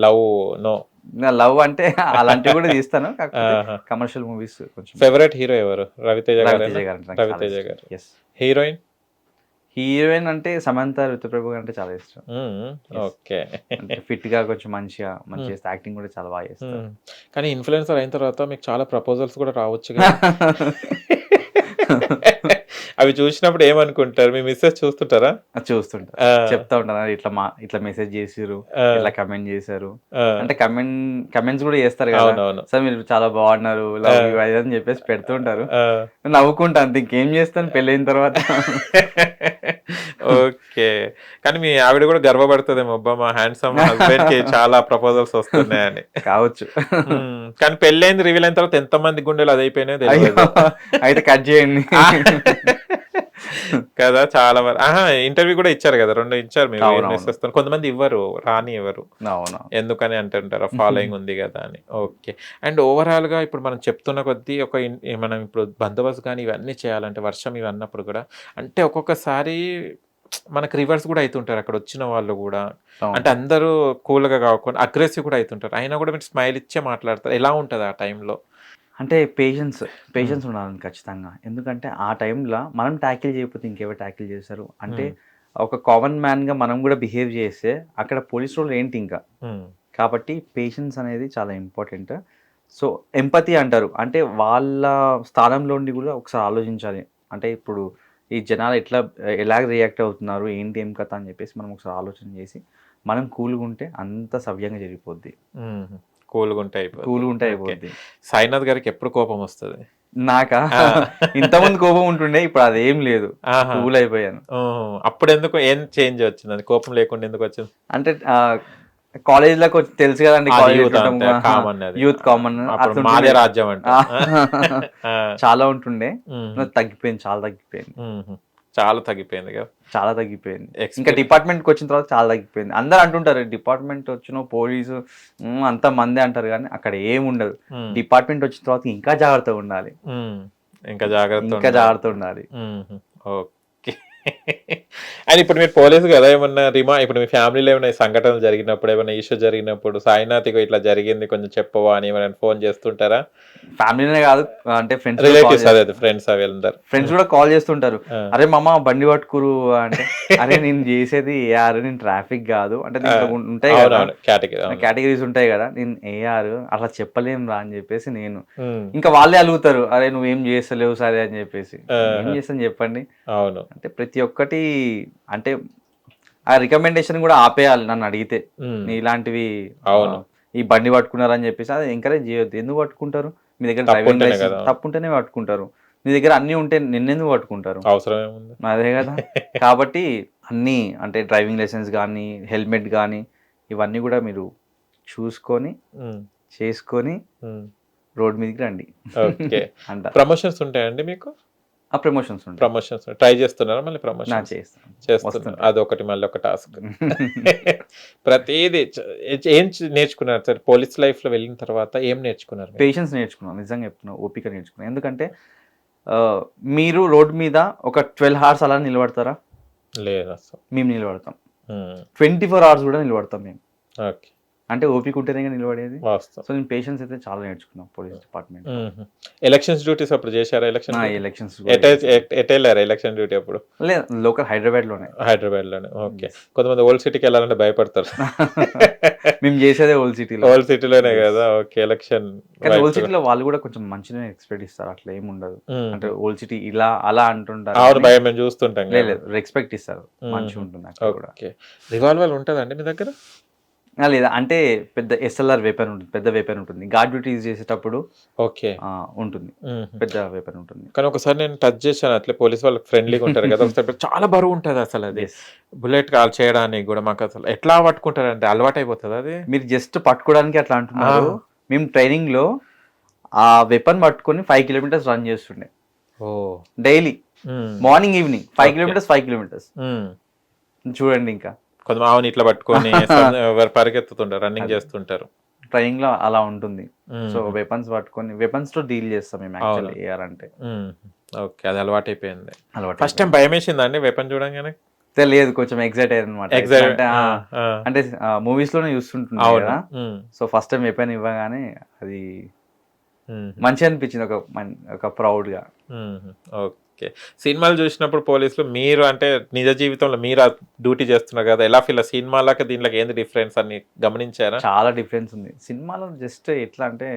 Speaker 1: లవ్
Speaker 2: అంటే అలాంటివి కూడా తీస్తాను, కాకపోతే కమర్షియల్ మూవీస్ కొంచెం.
Speaker 1: ఫేవరెట్ హీరో ఎవరు? రవితేజ గారు. రవితేజ గారు. హీరోయిన్? హీరోయిన్
Speaker 2: అంటే సమంత, ఋతుప్రభు అంటే చాలా ఇష్టం.
Speaker 1: ఓకే,
Speaker 2: ఫిట్ గా కొంచెం మంచిగా యాక్టింగ్ కూడా చాలా బాగా చేస్తారు.
Speaker 1: కానీ ఇన్ఫ్లుయెన్సర్ అయిన తర్వాత మీకు చాలా ప్రపోజల్స్ కూడా రావచ్చు కదా. అవి చూసినప్పుడు ఏమనుకుంటారు? మీ మిస్సెస్ చూస్తుంటారా?
Speaker 2: చూస్తుంటారు, చెప్తా ఉంటారు, ఇట్లా మెసేజ్ చేసిరు, ఇట్లా కమెంట్ చేశారు, అంటే కమెంట్స్ కూడా చేస్తారు కదా, సార్ మీరు చాలా బాగున్నారు అని చెప్పేసి పెడుతుంటారు. నవ్వుకుంటా అంత, ఇంకేం చేస్తాను పెళ్ళైన తర్వాత.
Speaker 1: ఓకే, కానీ మీ ఆవిడ కూడా గర్వపడుతుందేమో, అబ్బా మా హ్యాండ్సమ్ హస్బెండ్ కి చాలా ప్రపోజల్స్ వస్తున్నాయని.
Speaker 2: కావచ్చు,
Speaker 1: కానీ పెళ్ళైంది రివీల్ అయిన తర్వాత ఎంత మంది గుండెలు అది అయిపోయినాయో తెలియదు.
Speaker 2: అయితే కట్ చేయండి
Speaker 1: కదా. చాలా ఇంటర్వ్యూ కూడా ఇచ్చారు కదా, 2 ఇచ్చారు మీరు. కొంతమంది ఇవ్వరు, రాని ఇవ్వరు, ఎందుకని అంటుంటారు, ఫాలోయింగ్ ఉంది కదా అని. ఓకే, అండ్ ఓవరాల్ గా ఇప్పుడు మనం చెప్తున్న కొద్దీ మనం ఇప్పుడు బందోబస్తు కానీ ఇవన్నీ చేయాలంటే, వర్షం ఇవి అన్నప్పుడు కూడా అంటే ఒక్కొక్కసారి మనకు రివర్స్ కూడా అవుతుంటారు అక్కడ వచ్చిన వాళ్ళు కూడా. అంటే అందరూ కూల్గా కాకుండా అగ్రెసివ్ కూడా అవుతుంటారు, అయినా కూడా మీరు స్మైల్ ఇచ్చే మాట్లాడతారు. ఎలా ఉంటుంది ఆ టైంలో?
Speaker 2: అంటే పేషెన్స్ ఉండాలని ఖచ్చితంగా. ఎందుకంటే ఆ టైంలో మనం ట్యాకిల్ చేయకపోతే ఇంకెవరు ట్యాకిల్ చేస్తారు? అంటే ఒక కామన్ మ్యాన్గా మనం కూడా బిహేవ్ చేస్తే అక్కడ పోలీస్ రోల్ ఏంటి ఇంకా. కాబట్టి పేషెన్స్ అనేది చాలా ఇంపార్టెంట్. సో ఎంపతి అంటారు, అంటే వాళ్ళ స్థానంలో ఉండి కూడా ఒకసారి ఆలోచించాలి. అంటే ఇప్పుడు ఈ జనాలు ఎలాగ రియాక్ట్ అవుతున్నారు, ఏంటి ఏం కథ అని చెప్పేసి మనం ఒకసారి ఆలోచన చేసి మనం కూల్గా ఉంటే అంత సవ్యంగా జరిగిపోద్ది.
Speaker 1: కూల్గా ఉంటే
Speaker 2: అయిపోద్ది.
Speaker 1: సాయినాథ్ గారికి ఎప్పుడు కోపం వస్తుంది?
Speaker 2: నాకా ఇంతమంది కోపం ఉంటుండే, ఇప్పుడు అదేం లేదు, కూల్ అయిపోయాను.
Speaker 1: అప్పుడు ఎందుకు, ఏం చేంజ్ వచ్చింది? అది కోపం లేకుండా ఎందుకు వచ్చింది?
Speaker 2: అంటే కాలేజ్ లో తెలుసు కదండి, యూత్ కామన్
Speaker 1: రాజ్యం అంటే
Speaker 2: చాలా ఉంటుండే, తగ్గిపోయింది, చాలా తగ్గిపోయింది
Speaker 1: కదా,
Speaker 2: చాలా తగ్గిపోయింది. ఇంకా డిపార్ట్మెంట్కి వచ్చిన తర్వాత చాలా తగ్గిపోయింది. అందరు అంటుంటారు డిపార్ట్మెంట్ వచ్చిన పోలీసు అంత మంది అంటారు, కానీ అక్కడ ఏముండదు. డిపార్ట్మెంట్ వచ్చిన తర్వాత ఇంకా జాగ్రత్తగా ఉండాలి,
Speaker 1: ఇంకా జాగ్రత్త
Speaker 2: ఉండాలి.
Speaker 1: ఓకే, అండ్ ఇప్పుడు మీరు పోలీసు కదా, ఏమన్నా ఇప్పుడు మీ ఫ్యామిలీలో ఏమైనా సంఘటనలు జరిగినప్పుడు, ఏమైనా ఇష్యూ జరిగినప్పుడు, సాయినాథ్ ఇట్లా జరిగింది కొంచెం చెప్పవా అని ఏమైనా ఫోన్ చేస్తుంటారా?
Speaker 2: ఫ్యామిలీనే కాదు, అంటే ఫ్రెండ్స్ కూడా కాల్ చేస్తుంటారు. అరే మామ బండి పట్టుకురు అంటే, అరే నేను చేసేది ఏఆర్, నేను ట్రాఫిక్ కాదు అంటే, ఉంటాయి కదా కేటగిరీస్ ఉంటాయి కదా, నేను ఏఆర్ అట్లా చెప్పలేం రా అని చెప్పేసి నేను. ఇంకా వాళ్ళే అలుగుతారు, అరే నువ్వేం చేస్తలేవు సరే అని చెప్పేసి. ఏం చేస్తాను చెప్పండి.
Speaker 1: అవును,
Speaker 2: అంటే ప్రతి ఒక్కటి అంటే ఆ రికమెండేషన్ కూడా ఆపేయాలి నన్ను అడిగితే. ఇలాంటివి ఈ బండి పట్టుకున్నారని చెప్పేసి అది ఎంకరేజ్ చేయొద్దు. ఎందుకు పట్టుకుంటారు? మీ దగ్గర డ్రైవింగ్ లైసెన్స్ తప్పుంటేనే పట్టుకుంటారు, మీ దగ్గర అన్ని ఉంటే నిన్నెందుకు పట్టుకుంటారు? అదే కదా. కాబట్టి అన్నీ అంటే డ్రైవింగ్ లైసెన్స్ కానీ, హెల్మెట్ కానీ, ఇవన్నీ కూడా మీరు చూసుకొని చేసుకొని రోడ్ మీదకి రండి.
Speaker 1: అంట ప్రమోషన్స్ ఉంటాయండి మీకు?
Speaker 2: ప్రమోషన్స్
Speaker 1: ట్రై చేస్తున్నారా? మళ్ళీ ప్రమోషన్ చేస్తున్నారు, అదొకటి మళ్ళీ ఒక టాస్క్. ప్రతిదీ ఏం నేర్చుకున్నారు సార్ పోలీస్ లైఫ్ లో వెళ్ళిన తర్వాత? ఏం నేర్చుకున్నారు?
Speaker 2: పేషెన్స్ నేర్చుకున్నాను, నిజంగా చెప్తున్నా, ఓపిక నేర్చుకున్నాను. ఎందుకంటే మీరు రోడ్ మీద ఒక 12 hours అలా నిలబడతారా?
Speaker 1: లేదు అసలు.
Speaker 2: మేము నిలబడతాం. 24 hours కూడా నిలబడతాం మేము.
Speaker 1: ఓకే.
Speaker 2: అంటే ఓపిక ఉంటేనే నిలబడేది.
Speaker 1: వాస్తవం.
Speaker 2: సో నేను పేషెన్స్ అయితే చాలా నేర్చుకున్నాను పోలీస్ డిపార్ట్మెంట్.
Speaker 1: ఎలక్షన్స్ డ్యూటీస్ అప్పుడు చేశారా? ఎలక్షన్
Speaker 2: ఎలక్షన్స్
Speaker 1: ఎట్ వెళ్ళారా ఎలక్షన్ డ్యూటీ అప్పుడు?
Speaker 2: లేదు, లోకల్ హైదరాబాద్ లోనే.
Speaker 1: హైదరాబాద్ లోనే. ఓకే. కొంతమంది ఓల్డ్ సిటీకి వెళ్ళాలంటే భయపడతారు.
Speaker 2: మేము చేసేదే ఓల్డ్ సిటీలో.
Speaker 1: ఓల్డ్ సిటీలోనే కదా. ఓకే. ఎలక్షన్
Speaker 2: కానీ ఓల్డ్ సిటీలో వాళ్ళు కూడా కొంచెం మంచిగా ఎక్స్పెక్ట్ ఇస్తారు, అట్లా ఏమి ఉండదు. అంటే ఓల్డ్ సిటీ ఇలా అలా అంటుంటారు.
Speaker 1: అవును, భయం మేము చూస్తుంటాం.
Speaker 2: లేదు, రెస్పెక్ట్ ఇస్తారు, మంచిగా ఉంటుంది అక్కడ కూడా.
Speaker 1: ఓకే. రివాల్వర్ ఉంటుందండి మీ దగ్గర?
Speaker 2: లేదా అంటే పెద్ద ఎస్ఎల్ఆర్ వెపన్ ఉంటుంది, పెద్ద వెపన్ ఉంటుంది. గార్డ్ డ్యూటీ చేసేటప్పుడు
Speaker 1: ఓకే
Speaker 2: ఉంటుంది, పెద్ద వెపన్ ఉంటుంది.
Speaker 1: కానీ ఒకసారి నేను టచ్ చేశాను, అట్లే పోలీస్ వాళ్ళకి ఫ్రెండ్లీగా ఉంటారు కదా. ఒకసారి చాలా బరువు ఉంటుంది అసలు అది. బుల్లెట్ కాల్ చేయడానికి కూడా మాకు అసలు ఎట్లా పట్టుకుంటారు అంటే అలవాటు అయిపోతుంది అది.
Speaker 2: మీరు జస్ట్ పట్టుకోవడానికి అట్లా అంటున్నారు. మేము ట్రైనింగ్ లో ఆ వెపన్ పట్టుకొని 5 kilometers రన్ చేస్తుండే daily, morning evening 5 kilometers 5 kilometers. చూడండి, ఇంకా
Speaker 1: కొంచెం ఆవుని ఇట్లా పట్టుకొని పరిగెత్తుతుంటారు, రన్నింగ్ చేస్తుంటారు.
Speaker 2: ట్రైనింగ్ లో అలా ఉంటుంది. సో వెపన్స్ పట్టుకొని వెపన్స్ తో డీల్ చేస్తాం మేము యాక్చువల్లీ ఏఆర్ అంటే.
Speaker 1: ఓకే, అది అలవాటు అయిపోయింది. ఫస్ట్ టైం భయం వేసిందా అండి వెపన్ చూడంగానే?
Speaker 2: లేదు, కొంచెం ఎగ్జైట్ అయ్యారు అనమాట. అంటే మూవీస్ లోనే చూస్తుంటున్నా కదా. సో ఫస్ట్ టైం వెపన్ ఇవ్వగానే అది మంచిగా అనిపించింది, ఒక ప్రౌడ్ గా.
Speaker 1: ఓకే. సినిమాలు చూసినప్పుడు పోలీసులు మీరు అంటే నిజ జీవితంలో మీరు డ్యూటీ చేస్తున్నారు కదా, ఎలా ఫీల్? సినిమాలకు దీంట్లోకి ఏంది డిఫరెన్స్ అని గమనించారా?
Speaker 2: చాలా డిఫరెన్స్ ఉంది. సినిమాలో జస్ట్ ఎట్లా అంటే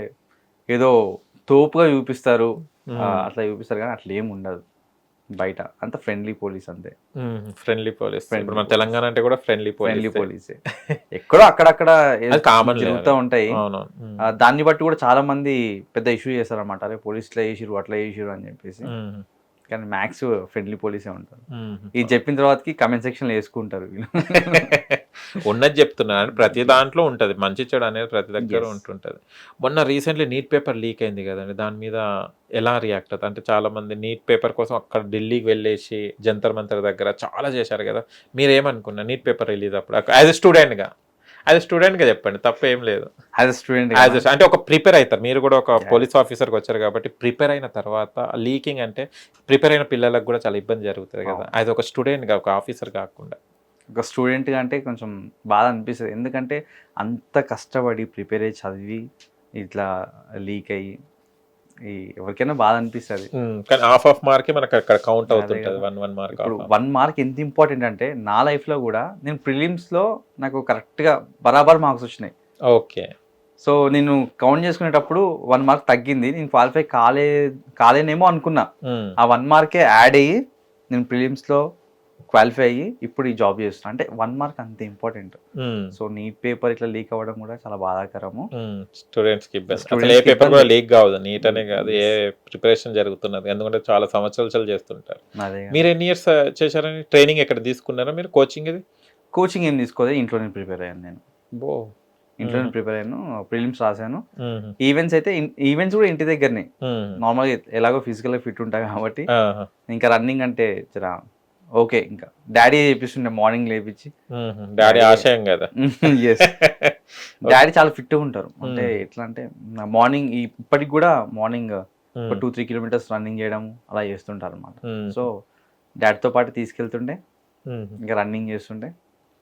Speaker 2: ఏదో తోపుగా చూపిస్తారు, అట్లా చూపిస్తారు, కానీ అట్లా ఏమి ఉండదు. బయట అంత ఫ్రెండ్లీ పోలీస్ అంతే.
Speaker 1: Friendly police. ఇప్పుడు మన తెలంగాణ అంటే కూడా ఫ్రెండ్లీ
Speaker 2: పోలీసే. ఎక్కడో అక్కడక్కడ
Speaker 1: కామన్
Speaker 2: జరుగుతూ ఉంటాయి. దాన్ని బట్టి కూడా చాలా మంది పెద్ద ఇష్యూ చేస్తారు అనమాట, అరే పోలీస్ ఇట్లా చేసిరు అట్లా చేసిరు అని చెప్పేసి. కానీ మ్యాక్స్ ఫ్రెండ్లీ పోలీసే ఉంటారు. ఇది చెప్పిన తర్వాతకి కమెంట్ సెక్షన్ లో వేసుకుంటారు వీళ్ళు.
Speaker 1: ఉన్నది చెప్తున్నాను, ప్రతి దాంట్లో ఉంటది మంచి చెడు అనేది, ప్రతి దగ్గర ఉంటుంటది. మొన్న రీసెంట్లీ నీట్ పేపర్ లీక్ అయింది కదండి, దాని మీద ఎలా రియాక్ట్ అవుతుంది? అంటే చాలా మంది నీట్ పేపర్ కోసం అక్కడ ఢిల్లీకి వెళ్ళేసి జంతర్ మంతర్ దగ్గర చాలా చేశారు కదా. మీరేమనుకున్నారు నీట్ పేపర్ రిలీజ్ అప్పుడు యాజ్ ఎ స్టూడెంట్ గా చెప్పండి, తప్పేం లేదు. అంటే ఒక ప్రిపేర్ అవుతారు, మీరు కూడా ఒక పోలీస్ ఆఫీసర్కి వచ్చారు కాబట్టి ప్రిపేర్ అయిన తర్వాత లీకింగ్ అంటే ప్రిపేర్ అయిన పిల్లలకు కూడా చాలా ఇబ్బంది జరుగుతుంది కదా. అది ఒక స్టూడెంట్ గా, ఒక ఆఫీసర్ కాకుండా
Speaker 2: ఒక స్టూడెంట్ గా అంటే కొంచెం బాధ అనిపిస్తుంది. ఎందుకంటే అంత కష్టపడి ప్రిపేర్ అయ్యి చదివి ఇట్లా లీక్ అయ్యి ఎవరికైనా బాధ అనిపిస్తుంది.
Speaker 1: కానీ హాఫ్ మార్కే మనకు అక్కడ కౌంట్ అవుతుంటది. 1 మార్క్.
Speaker 2: ఇప్పుడు 1 mark ఎంత ఇంపార్టెంట్ అంటే నా లైఫ్ లో కూడా నేను ప్రిలిమ్స్ లో నాకు కరెక్ట్ గా బరాబర్ మార్క్స్ వచ్చినాయి.
Speaker 1: ఓకే.
Speaker 2: సో నేను కౌంట్ చేసుకునేటప్పుడు 1 mark తగ్గింది, నేను క్వాలిఫై కాలేనేమో అనుకున్నా. ఆ 1 mark యాడ్ అయ్యి నేను ప్రిలిమ్స్ లో క్వాలిఫై అయ్యి ఇప్పుడు ఈ జాబ్ చేస్తున్నా. అంటే 1 mark అంత ఇంపార్టెంట్. సో నీట్ పేపర్ ఇట్లా లీక్ అవ్వడం కూడా చాలా బాధాకరము.
Speaker 1: స్టూడెంట్స్ కి ఏ పేపర్ కూడా లీక్ కావద్దు, నీట్ అనే కాదు, ఏ ప్రిపరేషన్ జరుగుతున్నది. ఎందుకంటే చాలా సంవత్సరాలు చేస్తుంటారు. మీరు ఎన్ని ఇయర్స్ చేశారని? ట్రైనింగ్ ఎక్కడ తీసుకున్నారా మీరు? కోచింగ్ ఇది?
Speaker 2: కోచింగ్ ఏం తీసుకోలేదు, ఇంట్లోనే ప్రిపేర్ అయ్యాను నేను. ఇంట్లోనే ప్రిపేర్ అయ్యాను, ప్రిలిమ్స్ రాశాను. ఈవెంట్స్ అయితే ఈవెంట్స్ కూడా ఇంటి దగ్గరనే. నార్మల్ గా ఎలాగో ఫిజికల్ గా ఫిట్ ఉంటాయి కాబట్టి ఇంకా రన్నింగ్ అంటే జరా ఓకే. ఇంకా డాడీ చేపిస్తుండే, మార్నింగ్ లేపించి.
Speaker 1: డాడీ ఆశయం కదా.
Speaker 2: డాడీ చాలా ఫిట్ గా ఉంటారు. అంటే ఎట్లా అంటే మార్నింగ్ ఇప్పటికి కూడా మార్నింగ్ ఒక 2-3 kilometers రన్నింగ్ చేయడం అలా చేస్తుంటారు అనమాట. సో డాడీతో పాటు తీసుకెళ్తుండే, ఇంకా రన్నింగ్ చేస్తుండే.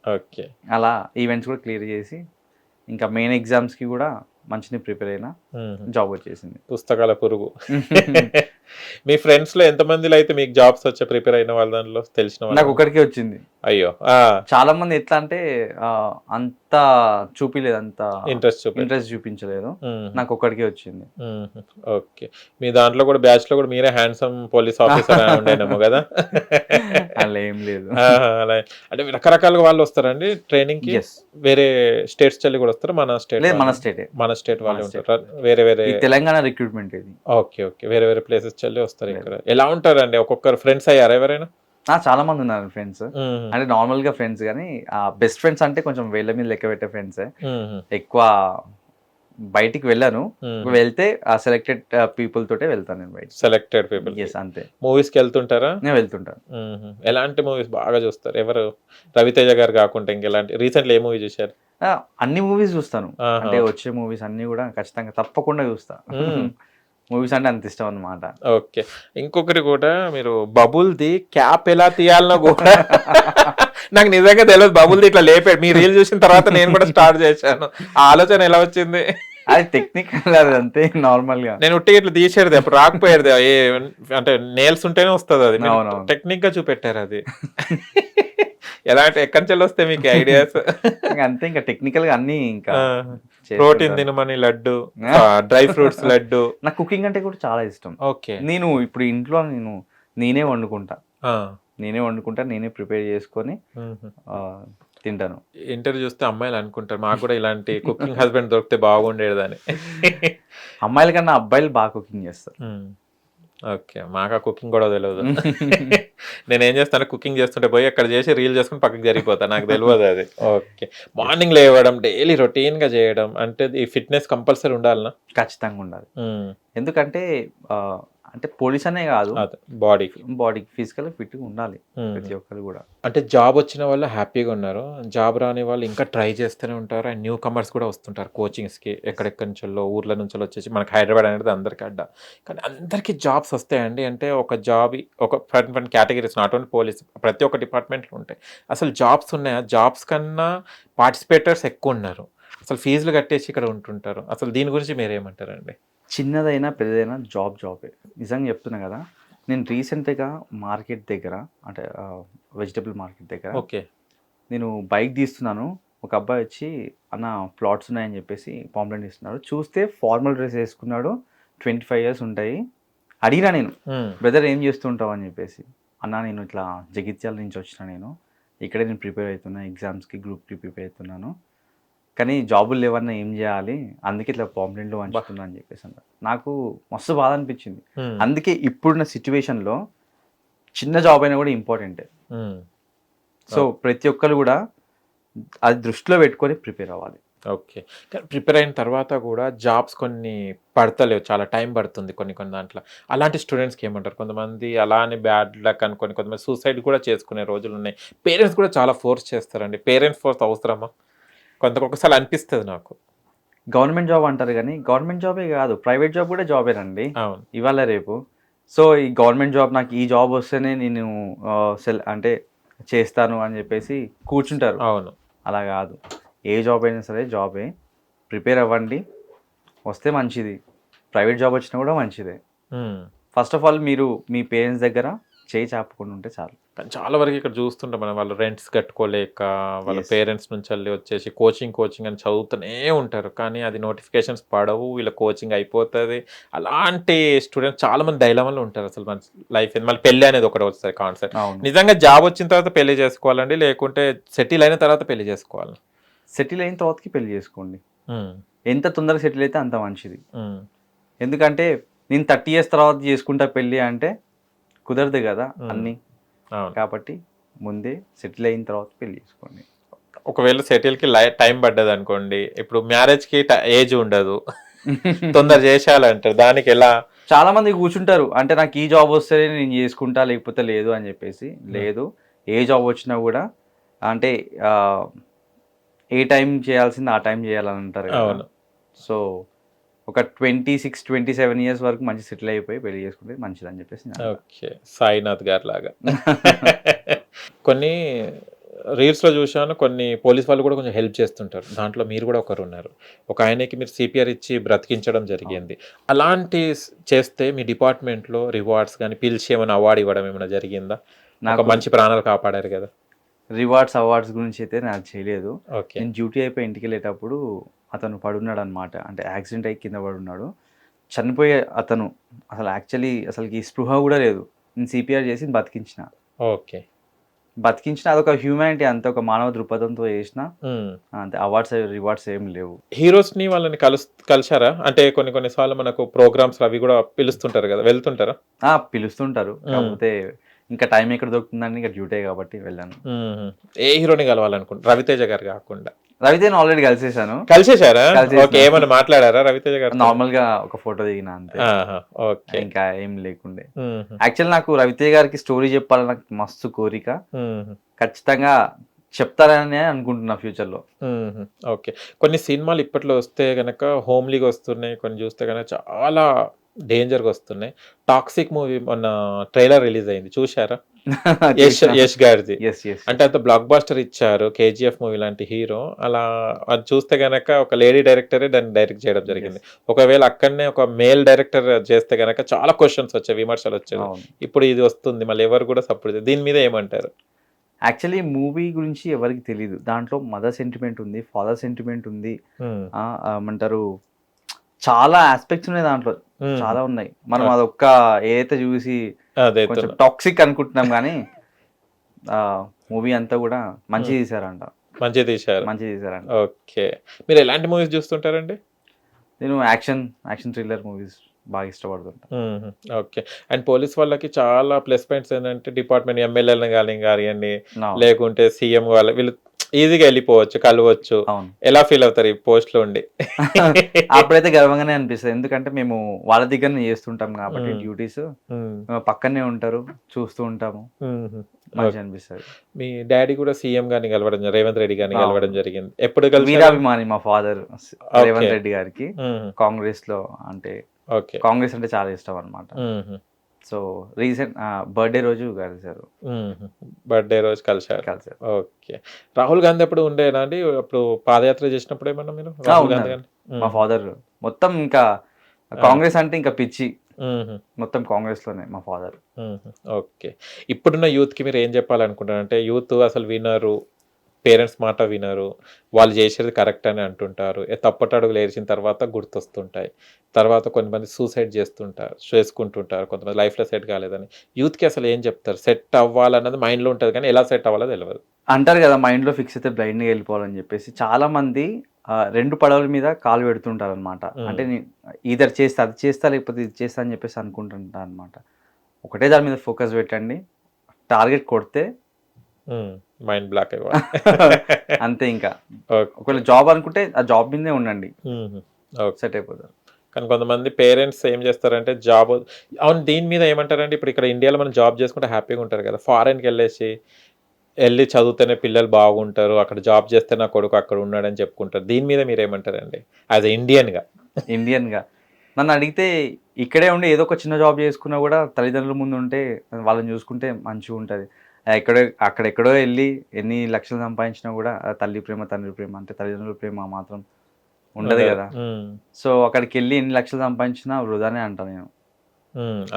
Speaker 1: ఓకే.
Speaker 2: అలా ఈవెంట్స్ కూడా క్లియర్ చేసి ఇంకా మెయిన్ ఎగ్జామ్స్ కి కూడా మంచిగా ప్రిపేర్ అయినా జాబ్ వచ్చేసింది.
Speaker 1: పుస్తకాల పురుగు. మీ ఫ్రెండ్స్ లో ఎంతమందిలో అయితే మీకు జాబ్స్ వచ్చే ప్రిపేర్ అయిన వాళ్ళ దాంట్లో తెలిసిన
Speaker 2: నాకు ఒకరికి వచ్చింది.
Speaker 1: అయ్యో.
Speaker 2: చాలా మంది ఎట్లా అంటే అంత చూపిలేదు, అంత ఇంట్రెస్ట్ చూపించలేదు. నాకు ఒకరికి వచ్చింది.
Speaker 1: ఓకే. మీ దాంట్లో కూడా బ్యాచ్ లో కూడా మీరే హ్యాండ్సమ్ పోలీస్ ఆఫీసర్ ఉండేనేమో కదా.
Speaker 2: అలా ఏం లేదు.
Speaker 1: అలా అంటే రకరకాలుగా వాళ్ళు వస్తారండి ట్రైనింగ్ కి? వేరే స్టేట్స్ చెల్లి కూడా వస్తారు? మన స్టేట్ వాళ్ళు ఉంటారు? వేరే
Speaker 2: తెలంగాణ రిక్రూట్మెంట్ ఇది.
Speaker 1: ఓకే. వేరే ప్లేసెస్ చెల్లి వస్తారు ఇక్కడ. ఎలా ఉంటారండి? ఒక్కొక్కరు ఫ్రెండ్స్ అయ్యారా ఎవరైనా?
Speaker 2: చాలా మంది ఉన్నారు ఫ్రెండ్స్. అంటే నార్మల్ గా ఫ్రెండ్స్, కానీ బెస్ట్ ఫ్రెండ్స్ అంటే కొంచెం వేళ్ళ మీద లెక్క పెట్టే ఫ్రెండ్స్. ఎక్కువ బయటికి వెళ్ళాను, వెళ్తే ఆ సెలెక్టెడ్ పీపుల్ తోటే వెళ్తాను నేను బయట.
Speaker 1: Selected people.
Speaker 2: అంతే.
Speaker 1: మూవీస్ కి వెళ్తుంటారా?
Speaker 2: నేను వెళ్తుంటాను.
Speaker 1: ఎలాంటి మూవీస్ బాగా చూస్తారు? ఎవరు? రవితేజ గారు కాకుండా ఇంకెలాంటి? రీసెంట్లీ ఏ మూవీ చూసారు?
Speaker 2: అన్ని మూవీస్ చూస్తాను. అంటే వచ్చే మూవీస్ అన్ని కూడా ఖచ్చితంగా తప్పకుండా చూస్తా. మూవీస్ అంటే అంత ఇష్టం అన్నమాట.
Speaker 1: ఓకే. ఇంకొకటి కూడా మీరు బబుల్‌ది క్యాప్ ఎలా తీయాలనో కూడా నాకు నిజంగా తెలవదు. బబుల్‌ది ఇట్లా లేపాడు. మీ రీల్ చూసిన తర్వాత నేను కూడా స్టార్ట్ చేశాను. ఆ ఆలోచన ఎలా వచ్చింది?
Speaker 2: అది టెక్నికల్, అది అంతే నార్మల్గా.
Speaker 1: నేను ఉట్టిగా ఇట్లా తీసేది అప్పుడు రాకపోయేది. అంటే నేల్స్ ఉంటేనే వస్తది అది. మీరు
Speaker 2: అవునవును.
Speaker 1: టెక్నిక్‌గా చూపెట్టారు అది. ఎలా అంటే ఎక్కడి నుంచి వస్తాయి మీకు ఐడియాస్?
Speaker 2: అంతే, ఇంకా టెక్నికల్ గా అన్ని ఇంకా
Speaker 1: ప్రోటీన్ తినమని లడ్డు, డ్రై ఫ్రూట్స్ లడ్డు.
Speaker 2: నాకు కుకింగ్ అంటే కూడా చాలా ఇష్టం.
Speaker 1: ఓకే.
Speaker 2: నేను ఇప్పుడు ఇంట్లో నేనే వండుకుంటా,
Speaker 1: ఆ.
Speaker 2: నేనే ప్రిపేర్ చేసుకొని
Speaker 1: మ్మ్.
Speaker 2: ఆ, తింటాను.
Speaker 1: ఇంటర్వ్యూ చూస్తే అమ్మాయిలు అనుకుంటారు మాకు కూడా ఇలాంటి కుకింగ్ హస్బెండ్ దొరికితే బాగుండేదని.
Speaker 2: అమ్మాయిల కన్నా అబ్బాయిలు బాగా కుకింగ్ చేస్తారు.
Speaker 1: ఓకే. మాకు ఆ కుకింగ్ కూడా తెలియదు. నేను ఏం చేస్తాను, కుకింగ్ చేస్తుంటే పోయి అక్కడ చేసి రీల్ చేసుకుని పక్కకి జరిగిపోతాను. నాకు తెలియదు అది. ఓకే. మార్నింగ్ లేవడం, డైలీ రొటీన్గా చేయడం అంటే ఈ ఫిట్నెస్ కంపల్సరీ ఉండాలనా?
Speaker 2: ఖచ్చితంగా ఉండాలి. ఎందుకంటే ఆ, అంటే పోలీస్ అనే కాదు,
Speaker 1: అదే బాడీకి
Speaker 2: బాడీకి ఫిజికల్ ఫిట్ గా ఉండాలి ప్రతి ఒక్కరు కూడా.
Speaker 1: అంటే జాబ్ వచ్చిన వాళ్ళు హ్యాపీగా ఉన్నారు, జాబ్ రాని వాళ్ళు ఇంకా ట్రై చేస్తూనే ఉంటారు. అండ్ న్యూ కమర్స్ కూడా వస్తుంటారు కోచింగ్స్కి, ఎక్కడెక్కడి నుంచో ఊర్ల నుంచి వచ్చేసి. మనకి హైదరాబాద్ అనేది అందరికీ అడ్డా, కానీ అందరికీ జాబ్స్ వస్తాయండి. అంటే ఒక జాబ్, ఒక fun categories, not only police, ప్రతి ఒక్క డిపార్ట్మెంట్లో ఉంటాయి. అసలు జాబ్స్ ఉన్నాయా? జాబ్స్ కన్నా పార్టిసిపేటర్స్ ఎక్కువ ఉన్నారు. అసలు ఫీజులు కట్టేసి ఇక్కడ ఉంటుంటారు. అసలు దీని గురించి మీరేమంటారండి?
Speaker 2: చిన్నదైనా పెద్దదైనా జాబే. నిజంగా చెప్తున్నా కదా, నేను రీసెంట్గా మార్కెట్ దగ్గర, అంటే వెజిటబుల్ మార్కెట్ దగ్గర
Speaker 1: ఓకే.
Speaker 2: నేను బైక్ తీస్తున్నాను. ఒక అబ్బాయి వచ్చి, అన్న ప్లాట్స్ ఉన్నాయని చెప్పేసి పాంప్లెంట్ ఇస్తున్నాడు. చూస్తే ఫార్మల్ డ్రెస్ వేసుకున్నాడు, 25 years ఉంటాయి. అడిగినా నేను, బ్రదర్ ఏం చేస్తుంటావు అని చెప్పేసి. అన్న నేను ఇట్లా జగిత్యాల నుంచి వచ్చిన, ఇక్కడే నేను ప్రిపేర్ అవుతున్నా, ఎగ్జామ్స్కి గ్రూప్కి ప్రిపేర్ అవుతున్నాను, కానీ జాబులు లేవన్నా ఏం చేయాలి, అందుకే ఇట్లా పాంప్లెంట్లు వంచుతున్నా అని చెప్పేసి అన్నారు. నాకు మస్తు బాధ అనిపించింది. అందుకే ఇప్పుడున్న సిచ్యువేషన్లో చిన్న జాబ్ అయినా కూడా ఇంపార్టెంటే. సో ప్రతి ఒక్కరు కూడా అది దృష్టిలో పెట్టుకొని ప్రిపేర్ అవ్వాలి.
Speaker 1: ఓకే. కానీ ప్రిపేర్ అయిన తర్వాత కూడా జాబ్స్ కొన్ని పడతలేవు, చాలా టైం పడుతుంది కొన్ని దాంట్లో. అలాంటి స్టూడెంట్స్కి ఏమంటారు? కొంతమంది అలానే బ్యాడ్ లక్ అనుకొని కొంతమంది సూసైడ్ కూడా చేసుకునే రోజులు ఉన్నాయి. పేరెంట్స్ కూడా చాలా ఫోర్స్ చేస్తారండి. పేరెంట్స్ ఫోర్స్ అవసరమా? ఒక్కొక్కసారి అనిపిస్తుంది నాకు.
Speaker 2: గవర్నమెంట్ జాబ్ అంటారు కానీ గవర్నమెంట్ జాబే కాదు, ప్రైవేట్ జాబ్ కూడా జాబేనండి
Speaker 1: అవును.
Speaker 2: ఇవాళ రేపు. సో ఈ గవర్నమెంట్ జాబ్, నాకు ఈ జాబ్ వస్తేనే నేను అంటే చేస్తాను అని చెప్పేసి కూర్చుంటారు.
Speaker 1: అవును.
Speaker 2: అలా కాదు, ఏ జాబ్ అయినా సరే జాబే, ప్రిపేర్ అవ్వండి, వస్తే మంచిది. ప్రైవేట్ జాబ్ వచ్చినా కూడా మంచిదే. ఫస్ట్ ఆఫ్ ఆల్ మీరు మీ పేరెంట్స్ దగ్గర చేయి చాపకుండా ఉంటే చాలు.
Speaker 1: కానీ చాలా వరకు ఇక్కడ చూస్తుంటాం మనం, వాళ్ళు రెంట్స్ కట్టుకోలేక వాళ్ళ పేరెంట్స్ నుంచి వెళ్ళి వచ్చేసి కోచింగ్ అని చదువుతూనే ఉంటారు, కానీ అది నోటిఫికేషన్స్ పడవు, వీళ్ళ కోచింగ్ అయిపోతుంది. అలాంటి స్టూడెంట్స్ చాలా మంది డైలమాలో ఉంటారు. అసలు మన లైఫ్ మళ్ళీ పెళ్ళి అనేది ఒకటి వస్తుంది కాన్సెప్ట్. నిజంగా జాబ్ వచ్చిన తర్వాత పెళ్లి చేసుకోవాలండి, లేకుంటే సెటిల్ అయిన తర్వాత పెళ్లి చేసుకోవాలి?
Speaker 2: సెటిల్ అయిన తర్వాతకి పెళ్లి చేసుకోండి. ఎంత తొందరగా సెటిల్ అయితే అంత మంచిది. ఎందుకంటే నేను 30 years తర్వాత చేసుకుంటా పెళ్ళి అంటే కుదరదు కదా అన్నీ. కాబట్టి ముందే సెటిల్ అయిన తర్వాత పెళ్లి చేసుకోండి.
Speaker 1: ఒకవేళ సెటిల్కి టైం పడ్డది అనుకోండి, ఇప్పుడు మ్యారేజ్కి ఏజ్ ఉండదు, తొందర చేసేయాలంటారు, దానికి ఎలా?
Speaker 2: చాలా మంది కూర్చుంటారు, అంటే నాకు ఈ జాబ్ వస్తే నేను చేసుకుంటా, లేకపోతే లేదు అని చెప్పేసి. లేదు, ఏ జాబ్ వచ్చినా కూడా అంటే ఏ టైం చేయాల్సింది ఆ టైం చేయాలని అంటారు.
Speaker 1: అవును.
Speaker 2: సో ఒక 26-27 years వరకు మంచి సెటిల్ అయిపోయి పెళ్లి చేసుకుంటే మంచిది అని చెప్పేసి.
Speaker 1: ఓకే. సాయినాథ్ గారు లాగా. కొన్ని రీల్స్లో చూశాను, కొన్ని పోలీస్ వాళ్ళు కూడా కొంచెం హెల్ప్ చేస్తుంటారు. దాంట్లో మీరు కూడా ఒకరు ఉన్నారు. ఒక ఆయనకి మీరు CPR ఇచ్చి బ్రతికించడం జరిగింది. అలాంటి చేస్తే మీ డిపార్ట్మెంట్లో రివార్డ్స్ కానీ పిలిచి ఏమైనా అవార్డు ఇవ్వడం ఏమైనా జరిగిందా? నాకు మంచి ప్రాణాలు కాపాడారు కదా.
Speaker 2: రివార్డ్స్ అవార్డ్స్ గురించి అయితే నాకు చేయలేదు.
Speaker 1: ఓకే.
Speaker 2: నేను డ్యూటీ అయిపోయి ఇంటికి వెళ్ళేటప్పుడు అతను పడున్నాడు అనమాట, అంటే యాక్సిడెంట్ అయ్యి కింద పడున్నాడు. చనిపోయే అతను అసలుకి స్పృహ కూడా లేదు. నేను CPR చేసి బతికించిన.
Speaker 1: ఓకే.
Speaker 2: బతికించిన, అదొక హ్యూమానిటీ, అంత ఒక మానవ దృక్పథంతో చేసిన. అంతే, అవార్డ్స్ రివార్డ్స్ ఏం లేవు.
Speaker 1: హీరోస్ని వాళ్ళని కలిసారా? అంటే కొన్ని సార్లు మనకు ప్రోగ్రామ్స్ అవి కూడా పిలుస్తుంటారు కదా, వెళ్తుంటారా?
Speaker 2: పిలుస్తుంటారు, కాకపోతే ఇంకా టైం ఎక్కడ దొరుకుతుందని ఇంకా డ్యూటీ కాబట్టి వెళ్ళాను.
Speaker 1: ఏ హీరోని కలవాలనుకుంటా? రవితేజ గారు కాకుండా.
Speaker 2: రవితేజ ఆల్రెడీ కలిసేసాను.
Speaker 1: కలిసేసారా? ఓకే. ఏమైనా మాట్లాడారా రవితేజ గారు?
Speaker 2: నార్మల్ గా ఒక ఫోటో దిగిన అంతే.
Speaker 1: ఓకే.
Speaker 2: ఇంకా ఏం లేకుండే. యాక్చువల్ నాకు రవితేజ గారికి స్టోరీ చెప్పాలని నాకు మస్తు కోరిక. ఖచ్చితంగా చెప్తారని అనుకుంటున్నా ఫ్యూచర్ లో.
Speaker 1: ఓకే. కొన్ని సినిమాలు ఇప్పట్లో వస్తే గనక హోమ్లీగా వస్తున్నాయి, కొన్ని చూస్తే గనక చాలా డేంజర్గా వస్తున్నాయి. టాక్సిక్ మూవీ మొన్న ట్రైలర్ రిలీజ్ అయింది, చూశారా? యష్ గారిది. అంటే అంత బ్లాక్ బాస్టర్ ఇచ్చారు, కేజీఎఫ్ మూవీ లాంటి హీరో. అలా అది చూస్తే గనక ఒక లేడీ డైరెక్టరే దాన్ని డైరెక్ట్ చేయడం జరిగింది. ఒకవేళ అక్కడనే ఒక మేల్ డైరెక్టర్ చేస్తే గనక చాలా క్వశ్చన్స్ వచ్చాయి, విమర్శలు వచ్చాయి. ఇప్పుడు ఇది వస్తుంది, మళ్ళీ ఎవరు కూడా సపోర్ట్, దీని మీద ఏమంటారు?
Speaker 2: యాక్చువల్లీ మూవీ గురించి ఎవరికి తెలియదు. దాంట్లో మదర్ సెంటిమెంట్ ఉంది, ఫాదర్ సెంటిమెంట్ ఉంది, ఏమంటారు, చాలా ఆస్పెక్ట్స్ ఉన్నాయి దాంట్లో, చాలా ఉన్నాయి. మనం అదొక్క ఏదైతే చూసి కొంచెం టాక్సిక్ అనుకుంటున్నాం, కానీ మూవీ అంతా కూడా మంచిగా తీసారంట. మంచిగా తీసారంట.
Speaker 1: ఓకే, మీరు ఎలాంటి మూవీస్ చూస్తుంటారండి?
Speaker 2: నేను యాక్షన్ థ్రిల్లర్ మూవీస్ బాగా ఇష్టపడుతుంటా.
Speaker 1: ఓకే. అండ్ పోలీస్ వాళ్ళకి చాలా ప్లస్ పాయింట్స్ ఏంటంటే డిపార్ట్మెంట్ ఎమ్మెల్యేలను కానివ్వండి, లేకుంటే సీఎం వీళ్ళు ఈజీగా వెళ్ళిపోవచ్చు, కలవచ్చు. ఎలా ఫీల్ అవుతారు ఈ పోస్ట్ లో ఉండి?
Speaker 2: అప్పుడైతే గర్వంగానే అనిపిస్తుంది, ఎందుకంటే మేము వాళ్ళ దగ్గరనే చేస్తుంటాం కాబట్టి డ్యూటీస్, పక్కనే ఉంటారు, చూస్తూ ఉంటాము, మంచిగా అనిపిస్తుంది.
Speaker 1: మీ డాడీ కూడా సీఎం గాని కలవడం, రేవంత్ రెడ్డి గారిని కలవడం జరిగింది. ఎప్పుడు కలిసి?
Speaker 2: వీరాభిమాని మా ఫాదర్ రేవంత్ రెడ్డి గారికి. కాంగ్రెస్ లో, అంటే కాంగ్రెస్ అంటే చాలా ఇష్టం అన్నమాట. సో రీసెంట్ బర్త్డే రోజు కలిసారు.
Speaker 1: బర్త్డే రోజు కలిసారు. ఓకే. రాహుల్ గాంధీ అప్పుడు ఉండేనా అండి? అప్పుడు పాదయాత్ర చేసినప్పుడు ఏమన్నా మీరు? రాహుల్ గాంధీ గారిని
Speaker 2: మా ఫాదర్ మొత్తం ఇంకా కాంగ్రెస్ అంటే ఇంకా పిచ్చి, మొత్తం కాంగ్రెస్ లోనే మా ఫాదర్.
Speaker 1: ఓకే. ఇప్పుడున్న యూత్ కి మీరు ఏం చెప్పాలనుకుంటారు? అంటే యూత్ అసలు వినరు, పేరెంట్స్ మాట వినరు, వాళ్ళు చేసేది కరెక్ట్ అని అంటుంటారు. తప్పటడుగులు ఏర్చిన తర్వాత గుర్తొస్తుంటాయి, తర్వాత కొంతమంది సూసైడ్ చేసుకుంటుంటారు, కొంతమంది లైఫ్లో సెట్ కాలేదని. యూత్కి అసలు ఏం చెప్తారు? సెట్ అవ్వాలన్నది మైండ్లో ఉంటుంది, కానీ ఎలా సెట్ అవ్వాలో తెలియదు.
Speaker 2: అంటారు కదా, మైండ్లో ఫిక్స్ అయితే బ్లైండ్గా వెళ్ళిపోవాలని చెప్పేసి. చాలా మంది రెండు పడవల మీద కాలు పెడుతుంటారు అనమాట. అంటే ఈధర్ చేస్తా, అది చేస్తా, లేకపోతే ఇది చేస్తా అని చెప్పేసి అనుకుంటుంటారు అనమాట. ఒకటే దాని మీద ఫోకస్ పెట్టండి, టార్గెట్ కొడితే
Speaker 1: మైండ్ బ్లాక్ అయిపోవాలి
Speaker 2: అంతే. ఇంకా ఒకవేళ జాబ్ అనుకుంటే ఆ జాబ్ మీదే ఉండండి, సెట్ అయిపోతారు.
Speaker 1: కానీ కొంతమంది పేరెంట్స్ ఏం చేస్తారంటే జాబ్, అవును, దీని మీద ఏమంటారంటే, ఇప్పుడు ఇక్కడ ఇండియాలో మనం జాబ్ చేసుకుంటే హ్యాపీగా ఉంటారు కదా, ఫారెన్కి వెళ్ళి చదివితేనే పిల్లలు బాగుంటారు, అక్కడ జాబ్ చేస్తే నా కొడుకు అక్కడ ఉన్నాడని చెప్పుకుంటారు. దీని మీద మీరు ఏమంటారండి యాజ్ ఎ ఇండియన్గా?
Speaker 2: నన్ను అడిగితే ఇక్కడే ఉండి ఏదో ఒక చిన్న జాబ్ చేసుకున్నా కూడా తల్లిదండ్రుల ముందు ఉంటే, వాళ్ళని చూసుకుంటే మంచిగా ఉంటుంది. అక్కడెక్కడో వెళ్ళి ఎన్ని లక్షలు సంపాదించినా కూడా తల్లి ప్రేమ, తండ్రి ప్రేమ, అంటే తల్లిదండ్రుల ప్రేమ మాత్రం ఉండదు కదా. సో అక్కడికి వెళ్ళి ఎన్ని లక్షలు సంపాదించినా వృధానే అంటా నేను.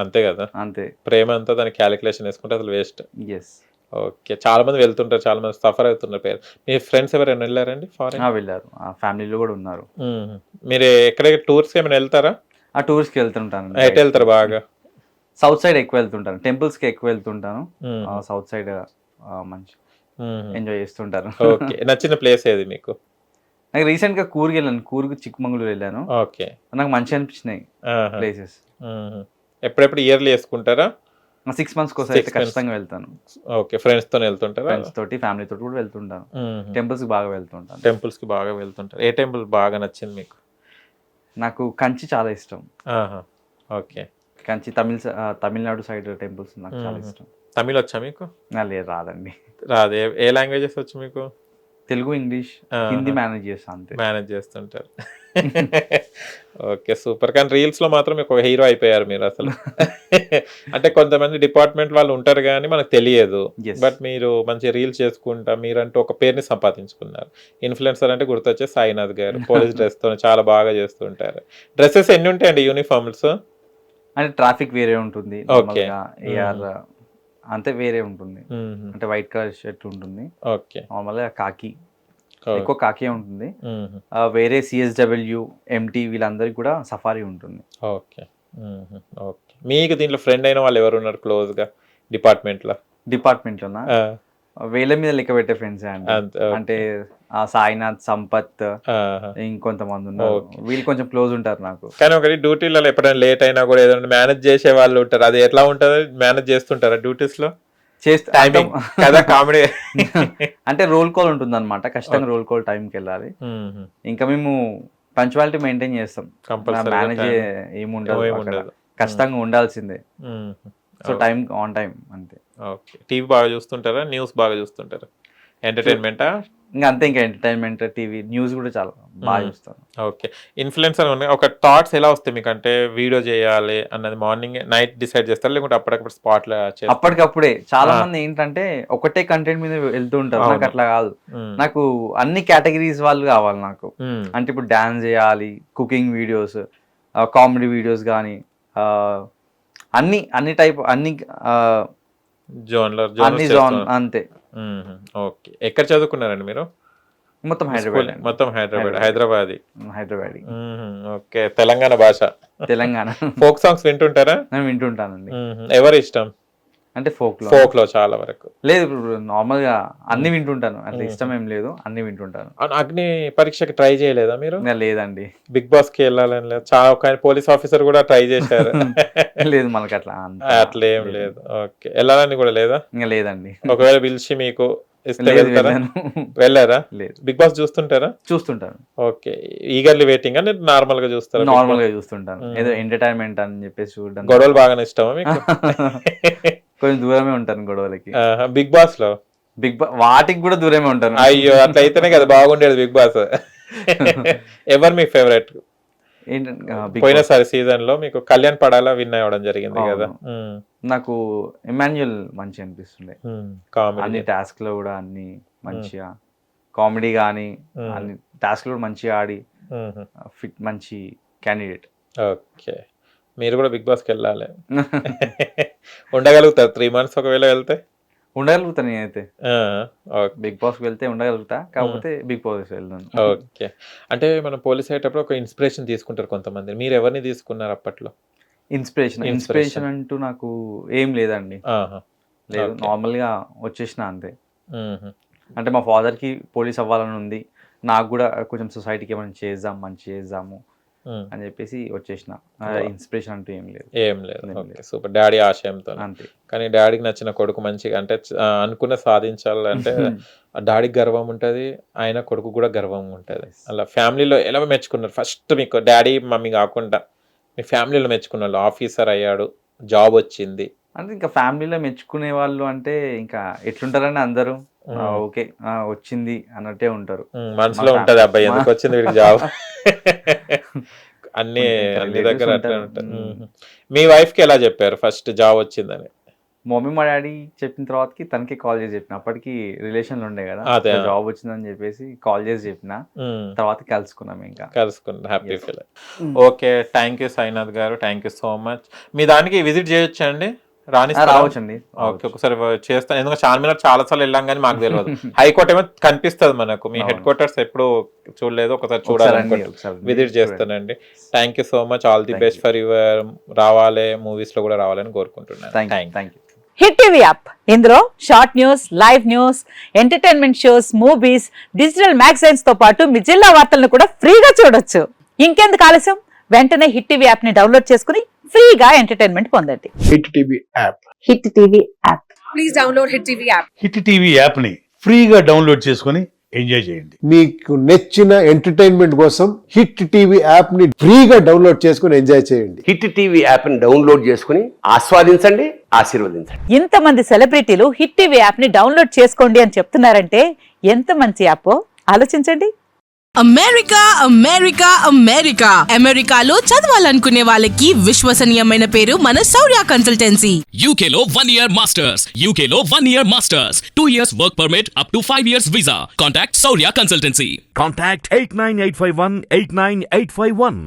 Speaker 1: అంతే కదా, అంతే. ప్రేమ అంతా దాని క్యాలిక్యులేషన్ వేసుకుంటే అసలు వేస్ట్.
Speaker 2: ఎస్.
Speaker 1: ఓకే. చాలా మంది వెళ్తుంటారు, చాలా మంది సఫర్ అవుతున్నారు. మీ ఫ్రెండ్స్ ఎవరైనా వెళ్ళారండి ఫారెన్?
Speaker 2: వెళ్ళారు, ఆ ఫ్యామిలీలో కూడా ఉన్నారు.
Speaker 1: మీరు ఎక్కడెక్కడ టూర్స్ ఏమైనా వెళ్తారా?
Speaker 2: ఆ టూర్స్కి వెళ్తుంటాను.
Speaker 1: ఎటు వెళ్తారు బాగా?
Speaker 2: సౌత్ సైడ్ ఎక్కువ వెళ్తుంటాను, టెంపుల్స్ కి ఎక్కువ వెళ్తుంటాను. సౌత్ సైడ్ మంచి ఎంజాయ్ చేస్తుంటారు.
Speaker 1: ఓకే. నచ్చిన ప్లేస్ ఏది మీకు?
Speaker 2: నాకు రీసెంట్ గా కూర్గ్ వెళ్ళాను, కూర్గ్ చిక్మంగళూరు వెళ్ళాను.
Speaker 1: ఓకే.
Speaker 2: నాకు మంచిగా అనిపించినాయి ప్లేసెస్.
Speaker 1: ఎప్పుడెప్పుడు ఇయర్లీ వేసుకుంటారా?
Speaker 2: 6 months కోసం ఖచ్చితంగా వెళ్తాను.
Speaker 1: ఓకే. ఫ్రెండ్స్ తో వెళ్తుంటారా?
Speaker 2: ఫ్రెండ్స్ తోటి, ఫ్యామిలీ తోటి కూడా వెళ్తుంటాను. టెంపుల్స్ కి బాగా వెళ్తుంటాను.
Speaker 1: ఏ టెంపుల్ బాగా నచ్చింది మీకు?
Speaker 2: నాకు కంచి చాలా ఇష్టం.
Speaker 1: Okay.
Speaker 2: Kanchi Tamil Nadu side temples నాకు చాలా ఇష్టం.
Speaker 1: తమిళ్ వచ్చా మీకు?
Speaker 2: లేదు, రాదండి.
Speaker 1: రాదు. ఏ లాంగ్వేజెస్ వచ్చు మీకు?
Speaker 2: తెలుగు, ఇంగ్లీష్, హిందీ మేనేజ్ చేస్తాను, అంతే.
Speaker 1: మేనేజ్ చేస్తుంటారు. Okay, super. కానీ రీల్స్ లో మాత్రం ఒక హీరో అయిపోయారు మీరు అసలు. అంటే కొంతమంది డిపార్ట్మెంట్ వాళ్ళు ఉంటారు కానీ మనకు తెలియదు, బట్ మీరు మంచి రీల్స్ చేసుకుంటా మీరంటూ ఒక పేరుని సంపాదించుకున్నారు. ఇన్ఫ్లుయెన్సర్ అంటే గుర్తొచ్చే సాయినాథ్ గారు, పోలీస్ డ్రెస్ తో చాలా బాగా చేస్తుంటారు. డ్రెస్సెస్ ఎన్ని ఉంటాయండి యూనిఫామ్స్?
Speaker 2: అంటే ట్రాఫిక్ వేరే ఉంటుంది, అంతే వేరే ఉంటుంది. అంటే వైట్ కలర్ షర్ట్ ఉంటుంది, నార్మల్గా కాకి, ఎక్కువ కాకి ఉంటుంది. వేరే CSW, MT వీళ్ళందరికి కూడా సఫారీ ఉంటుంది.
Speaker 1: ఓకే. ఓకే. మీకు దీంట్లో ఫ్రెండ్ అయిన వాళ్ళు ఎవరు ఉన్నారు క్లోజ్ గా
Speaker 2: డిపార్ట్మెంట్లోనా? వేల మీద లెక్క పెట్టే ఫ్రెండ్స్ అండి. అంటే సాయినాథ్, సంపత్, ఇంకొంతమంది ఉన్నారు. వీళ్ళు కొంచెం క్లోజ్ ఉంటారు నాకు.
Speaker 1: కానీ ఒకటి డ్యూటీలలో ఎప్పుడైనా లేట్ అయినా కూడా ఏదైనా మేనేజ్ చేసే వాళ్ళు ఉంటారు, అది ఎట్లా ఉంటుంది? మేనేజ్ చేస్తుంటారా డ్యూటీస్ లో? కదా కామెడీ.
Speaker 2: అంటే రోల్ కాల్ ఉంటుంది అనమాట, ఖచ్చితంగా రోల్ కాల్ టైంకి వెళ్ళాలి. ఇంకా మేము పంచువాలిటీ మెయింటైన్ చేస్తాం, మేనేజ్ ఏముండదు, ఖచ్చితంగా ఉండాల్సిందే. సో టైం ఆన్ టైం, అంతే.
Speaker 1: ఓకే. టీవీ బాగా చూస్తుంటారా, న్యూస్ బాగా చూస్తుంటారా? ఎంటర్టైన్మెంటా,
Speaker 2: ఇంకా అంతే, ఇంకా ఎంటర్టైన్మెంట్, టీవీ, న్యూస్ కూడా చాలా బాగా చూస్తాను.
Speaker 1: ఓకే. ఇన్‌ఫ్లుయెన్సర్ ఒక థాట్స్ ఎలా వస్తాయి మీకు? అంటే వీడియో చేయాలి అన్నది మార్నింగ్, నైట్ డిసైడ్ చేస్తారా? లేకుంటే అప్పటికప్పుడు స్పాట్‌లో చేస్తారా?
Speaker 2: అప్పటికప్పుడే. చాలా
Speaker 1: ఆ!
Speaker 2: మంది ఏంటంటే ఒకటే కంటెంట్ మీద వెళ్తూ ఉంటారు.
Speaker 1: అవును.
Speaker 2: నాకు అట్లా కాదు.
Speaker 1: హ్మ్.
Speaker 2: నాకు అన్ని కేటగిరీస్ వాళ్ళు కావాలి నాకు.
Speaker 1: హ్మ్.
Speaker 2: అంటే ఇప్పుడు డాన్స్ చేయాలి, కుకింగ్ వీడియోస్, కామెడీ వీడియోస్ కానీ, అన్ని టైప్, అన్ని అన్ని జోన్ అంతే.
Speaker 1: హుహు. ఓకే. ఎక్కడ చదువుకున్నారండి మీరు?
Speaker 2: మొత్తం హైదరాబాద్ అండి.
Speaker 1: మొత్తం హైదరాబాదీ.
Speaker 2: హైదరాబాద్,
Speaker 1: హుహు. ఓకే. తెలంగాణ భాష.
Speaker 2: తెలంగాణ.
Speaker 1: ఫోక్ సాంగ్స్ వింటుంటారా?
Speaker 2: నేను వింటుంటానండి.
Speaker 1: ఎవరి ఇష్టం?
Speaker 2: అంటే ఫోక్లో
Speaker 1: ఫోక్‌లో చాలా వరకు.
Speaker 2: లేదు, ఇప్పుడు నార్మల్ గా అన్ని వింటుంటాను. అట్లా ఇష్టం ఏం లేదు, అన్ని వింటుంటాను.
Speaker 1: అగ్ని పరీక్షకి ట్రై చేయలేదా మీరు?
Speaker 2: ఇంకా లేదండి.
Speaker 1: బిగ్ బాస్‌కి వెళ్ళాలని లేదు. ఒక పోలీస్ ఆఫీసర్ కూడా ట్రై చేశారు.
Speaker 2: లేదు, మనకి అట్లా
Speaker 1: అట్లా ఏం లేదు. ఓకే. వెళ్ళాలని కూడా లేదా?
Speaker 2: ఇంకా లేదండి.
Speaker 1: ఒకవేళ పిలిచి మీకు ఇస్తే
Speaker 2: లేదు,
Speaker 1: వెళ్తారా?
Speaker 2: వెళ్ళాను.
Speaker 1: వెళ్ళారా?
Speaker 2: లేదు,
Speaker 1: బిగ్ బాస్ చూస్తుంటారా?
Speaker 2: చూస్తుంటాను.
Speaker 1: ఓకే. ఈగర్లీ వెయిటింగ్ అని నార్మల్ గా చూస్తారా?
Speaker 2: నార్మల్ గా చూస్తుంటాను. ఏదో ఎంటర్టైన్మెంట్ అని చెప్పేసి చూడడం.
Speaker 1: గొడవలు బాగానే ఇష్టమా మీకు?
Speaker 2: కొంచెం దూరమే ఉంటాను గొడవలకి.
Speaker 1: బిగ్ బాస్ లో
Speaker 2: వాటికి కూడా దూరమే ఉంటాను.
Speaker 1: అయ్యో, అట్లా అయితేనే కదా బాగుండేది బిగ్ బాస్. ఎవరు మీ ఫేవరెట్? పోయినసారి సీజన్ లో మీకు కళ్యాణ్ పడాలా విన్ అవ్వడం జరిగింది కదా.
Speaker 2: నాకు ఇమాన్యుయల్ మంచి అనిపిస్తుండే. అన్ని టాస్క్ లో కూడా అన్ని మంచిగా కామెడీ కానీ అన్ని టాస్క్ లో మంచిగా ఆడి ఫిట్, మంచి క్యాండిడేట్.
Speaker 1: ఓకే. మీరు కూడా బిగ్ బాస్కి వెళ్ళాలి. ఉండగలుగుతారు 3 months ఒకవేళ వెళ్తే?
Speaker 2: ఉండగలుగుతా నేనైతే. బిగ్ బాస్ వెళ్తే ఉండగలుగుతా, కాకపోతే బిగ్ బాస్ వెళ్తాను.
Speaker 1: ఓకే. అంటే మనం పోలీస్ అయ్యేటప్పుడు ఒక ఇన్స్పిరేషన్ తీసుకుంటారు కొంతమంది. మీరు ఎవరిని తీసుకున్నారు అప్పట్లో?
Speaker 2: ఇన్స్పిరేషన్ అంటూ నాకు ఏం లేదండి. లేదు, నార్మల్ గా వచ్చేసిన అంతే. అంటే మా ఫాదర్ కి పోలీస్ అవ్వాలని ఉంది, నాకు కూడా కొంచెం సొసైటీకి ఏమైనా మంచి చేద్దాము అని చెప్పేసి వచ్చేసిన. ఇన్స్పిరేషన్ అంటూ ఏం లేదు.
Speaker 1: Okay, super. డాడీ ఆశయంతో
Speaker 2: అంతే.
Speaker 1: కానీ డాడీకి నచ్చిన కొడుకు మంచిగా, అంటే అనుకున్న సాధించాలంటే డాడీకి గర్వం ఉంటుంది, ఆయన కొడుకు కూడా గర్వం ఉంటుంది. అలా ఫ్యామిలీలో ఎలా మెచ్చుకున్నారు ఫస్ట్? మీకు డాడీ మమ్మీ కాకుండా మీ ఫ్యామిలీలో మెచ్చుకున్న వాళ్ళు? ఆఫీసర్ అయ్యాడు, జాబ్ వచ్చింది
Speaker 2: అంటే ఇంకా ఫ్యామిలీలో మెచ్చుకునే వాళ్ళు అంటే ఇంకా ఎట్లుంటారని అందరూ ఓకే వచ్చింది అన్నట్టే ఉంటారు.
Speaker 1: మనసులో ఉంటది, అబ్బాయి ఎందుకు వచ్చింది వీడికి జాబ్. అన్ని దగ్గర అట్లా ఉంటుంది. మీ వైఫ్ కి ఎలా చెప్పారు ఫస్ట్ జాబ్ వచ్చిందని?
Speaker 2: మమ్మీ మా డాడీ చెప్పిన తర్వాతకి తనకి కాల్ చేసి చెప్పిన. అప్పటికి రిలేషన్లు ఉండే కదా, జాబ్ వచ్చిందని చెప్పేసి కాల్ చేసి చెప్పిన. తర్వాత కలుసుకున్నాం,
Speaker 1: happy feel. Okay, thank you Sainath గారు, థ్యాంక్ యూ సో మచ్. మీ దానికి విజిట్ చేయొచ్చా అండి?
Speaker 2: రావచ్చండి.
Speaker 1: ఓకే, ఒకసారి చేస్తాను. ఎందుకంటే చార్మినార్ చాలా సార్లు వెళ్ళాం కానీ మాకు తెలియదు. హైకోర్టు ఏమో కనిపిస్తుంది మనకు, మీ హెడ్ క్వార్టర్స్ ఎప్పుడు చూడలేదు, ఒకసారి చూడాలని విజిట్ చేస్తానండి. Thank you so much. All the best for your, రావాలి మూవీస్ లో కూడా రావాలని కోరుకుంటున్నాను.
Speaker 2: Thank you.
Speaker 3: Hit TV app, ఇందులో short news, live news, entertainment shows, movies, digital magazines తో పాటు మీ జిల్లా వార్తలను కూడా ఫ్రీగా చూడొచ్చు. ఇంకెందుకు ఆలస్యం, వెంటనే హిట్ టీవీ యాప్ ని డౌన్లోడ్ చేసుకుని ఫ్రీగా ఎంటర్టైన్మెంట్ పొందండి.
Speaker 4: Hit TV app.
Speaker 3: Hit TV app.
Speaker 5: Please download hit TV app.
Speaker 4: Hit TV app ని ఫ్రీగా డౌన్లోడ్ చేసుకొని ఎంజాయ్ చేయండి.
Speaker 6: మీకు నచ్చిన ఎంటర్టైన్మెంట్ కోసం హిట్ టీవీ యాప్ ని ఫ్రీగా డౌన్లోడ్ చేసుకొని ఎంజాయ్ చేయండి.
Speaker 7: హిట్ టీవీ యాప్ ని డౌన్లోడ్ చేసుకుని ఆస్వాదించండి, ఆశీర్వదించండి.
Speaker 3: ఇంతమంది సెలబ్రిటీలు హిట్ టీవీ యాప్ ని డౌన్లోడ్ చేసుకోండి అని చెప్తున్నారంటే ఎంత మంచి యాప్ ఆలోచించండి.
Speaker 5: అమెరికా అమెరికా అమెరికా అమెరికాలో చదవాలనుకునే వాళ్ళకి విశ్వసనీయమైన పేరు మన శౌర్య కన్సల్టెన్సీ.
Speaker 8: UK లో 1 year masters. UK లో 1 year masters. 2 years work permit up to 5 years visa. Contact Saurya Consultancy.
Speaker 9: Contact 89851 89851.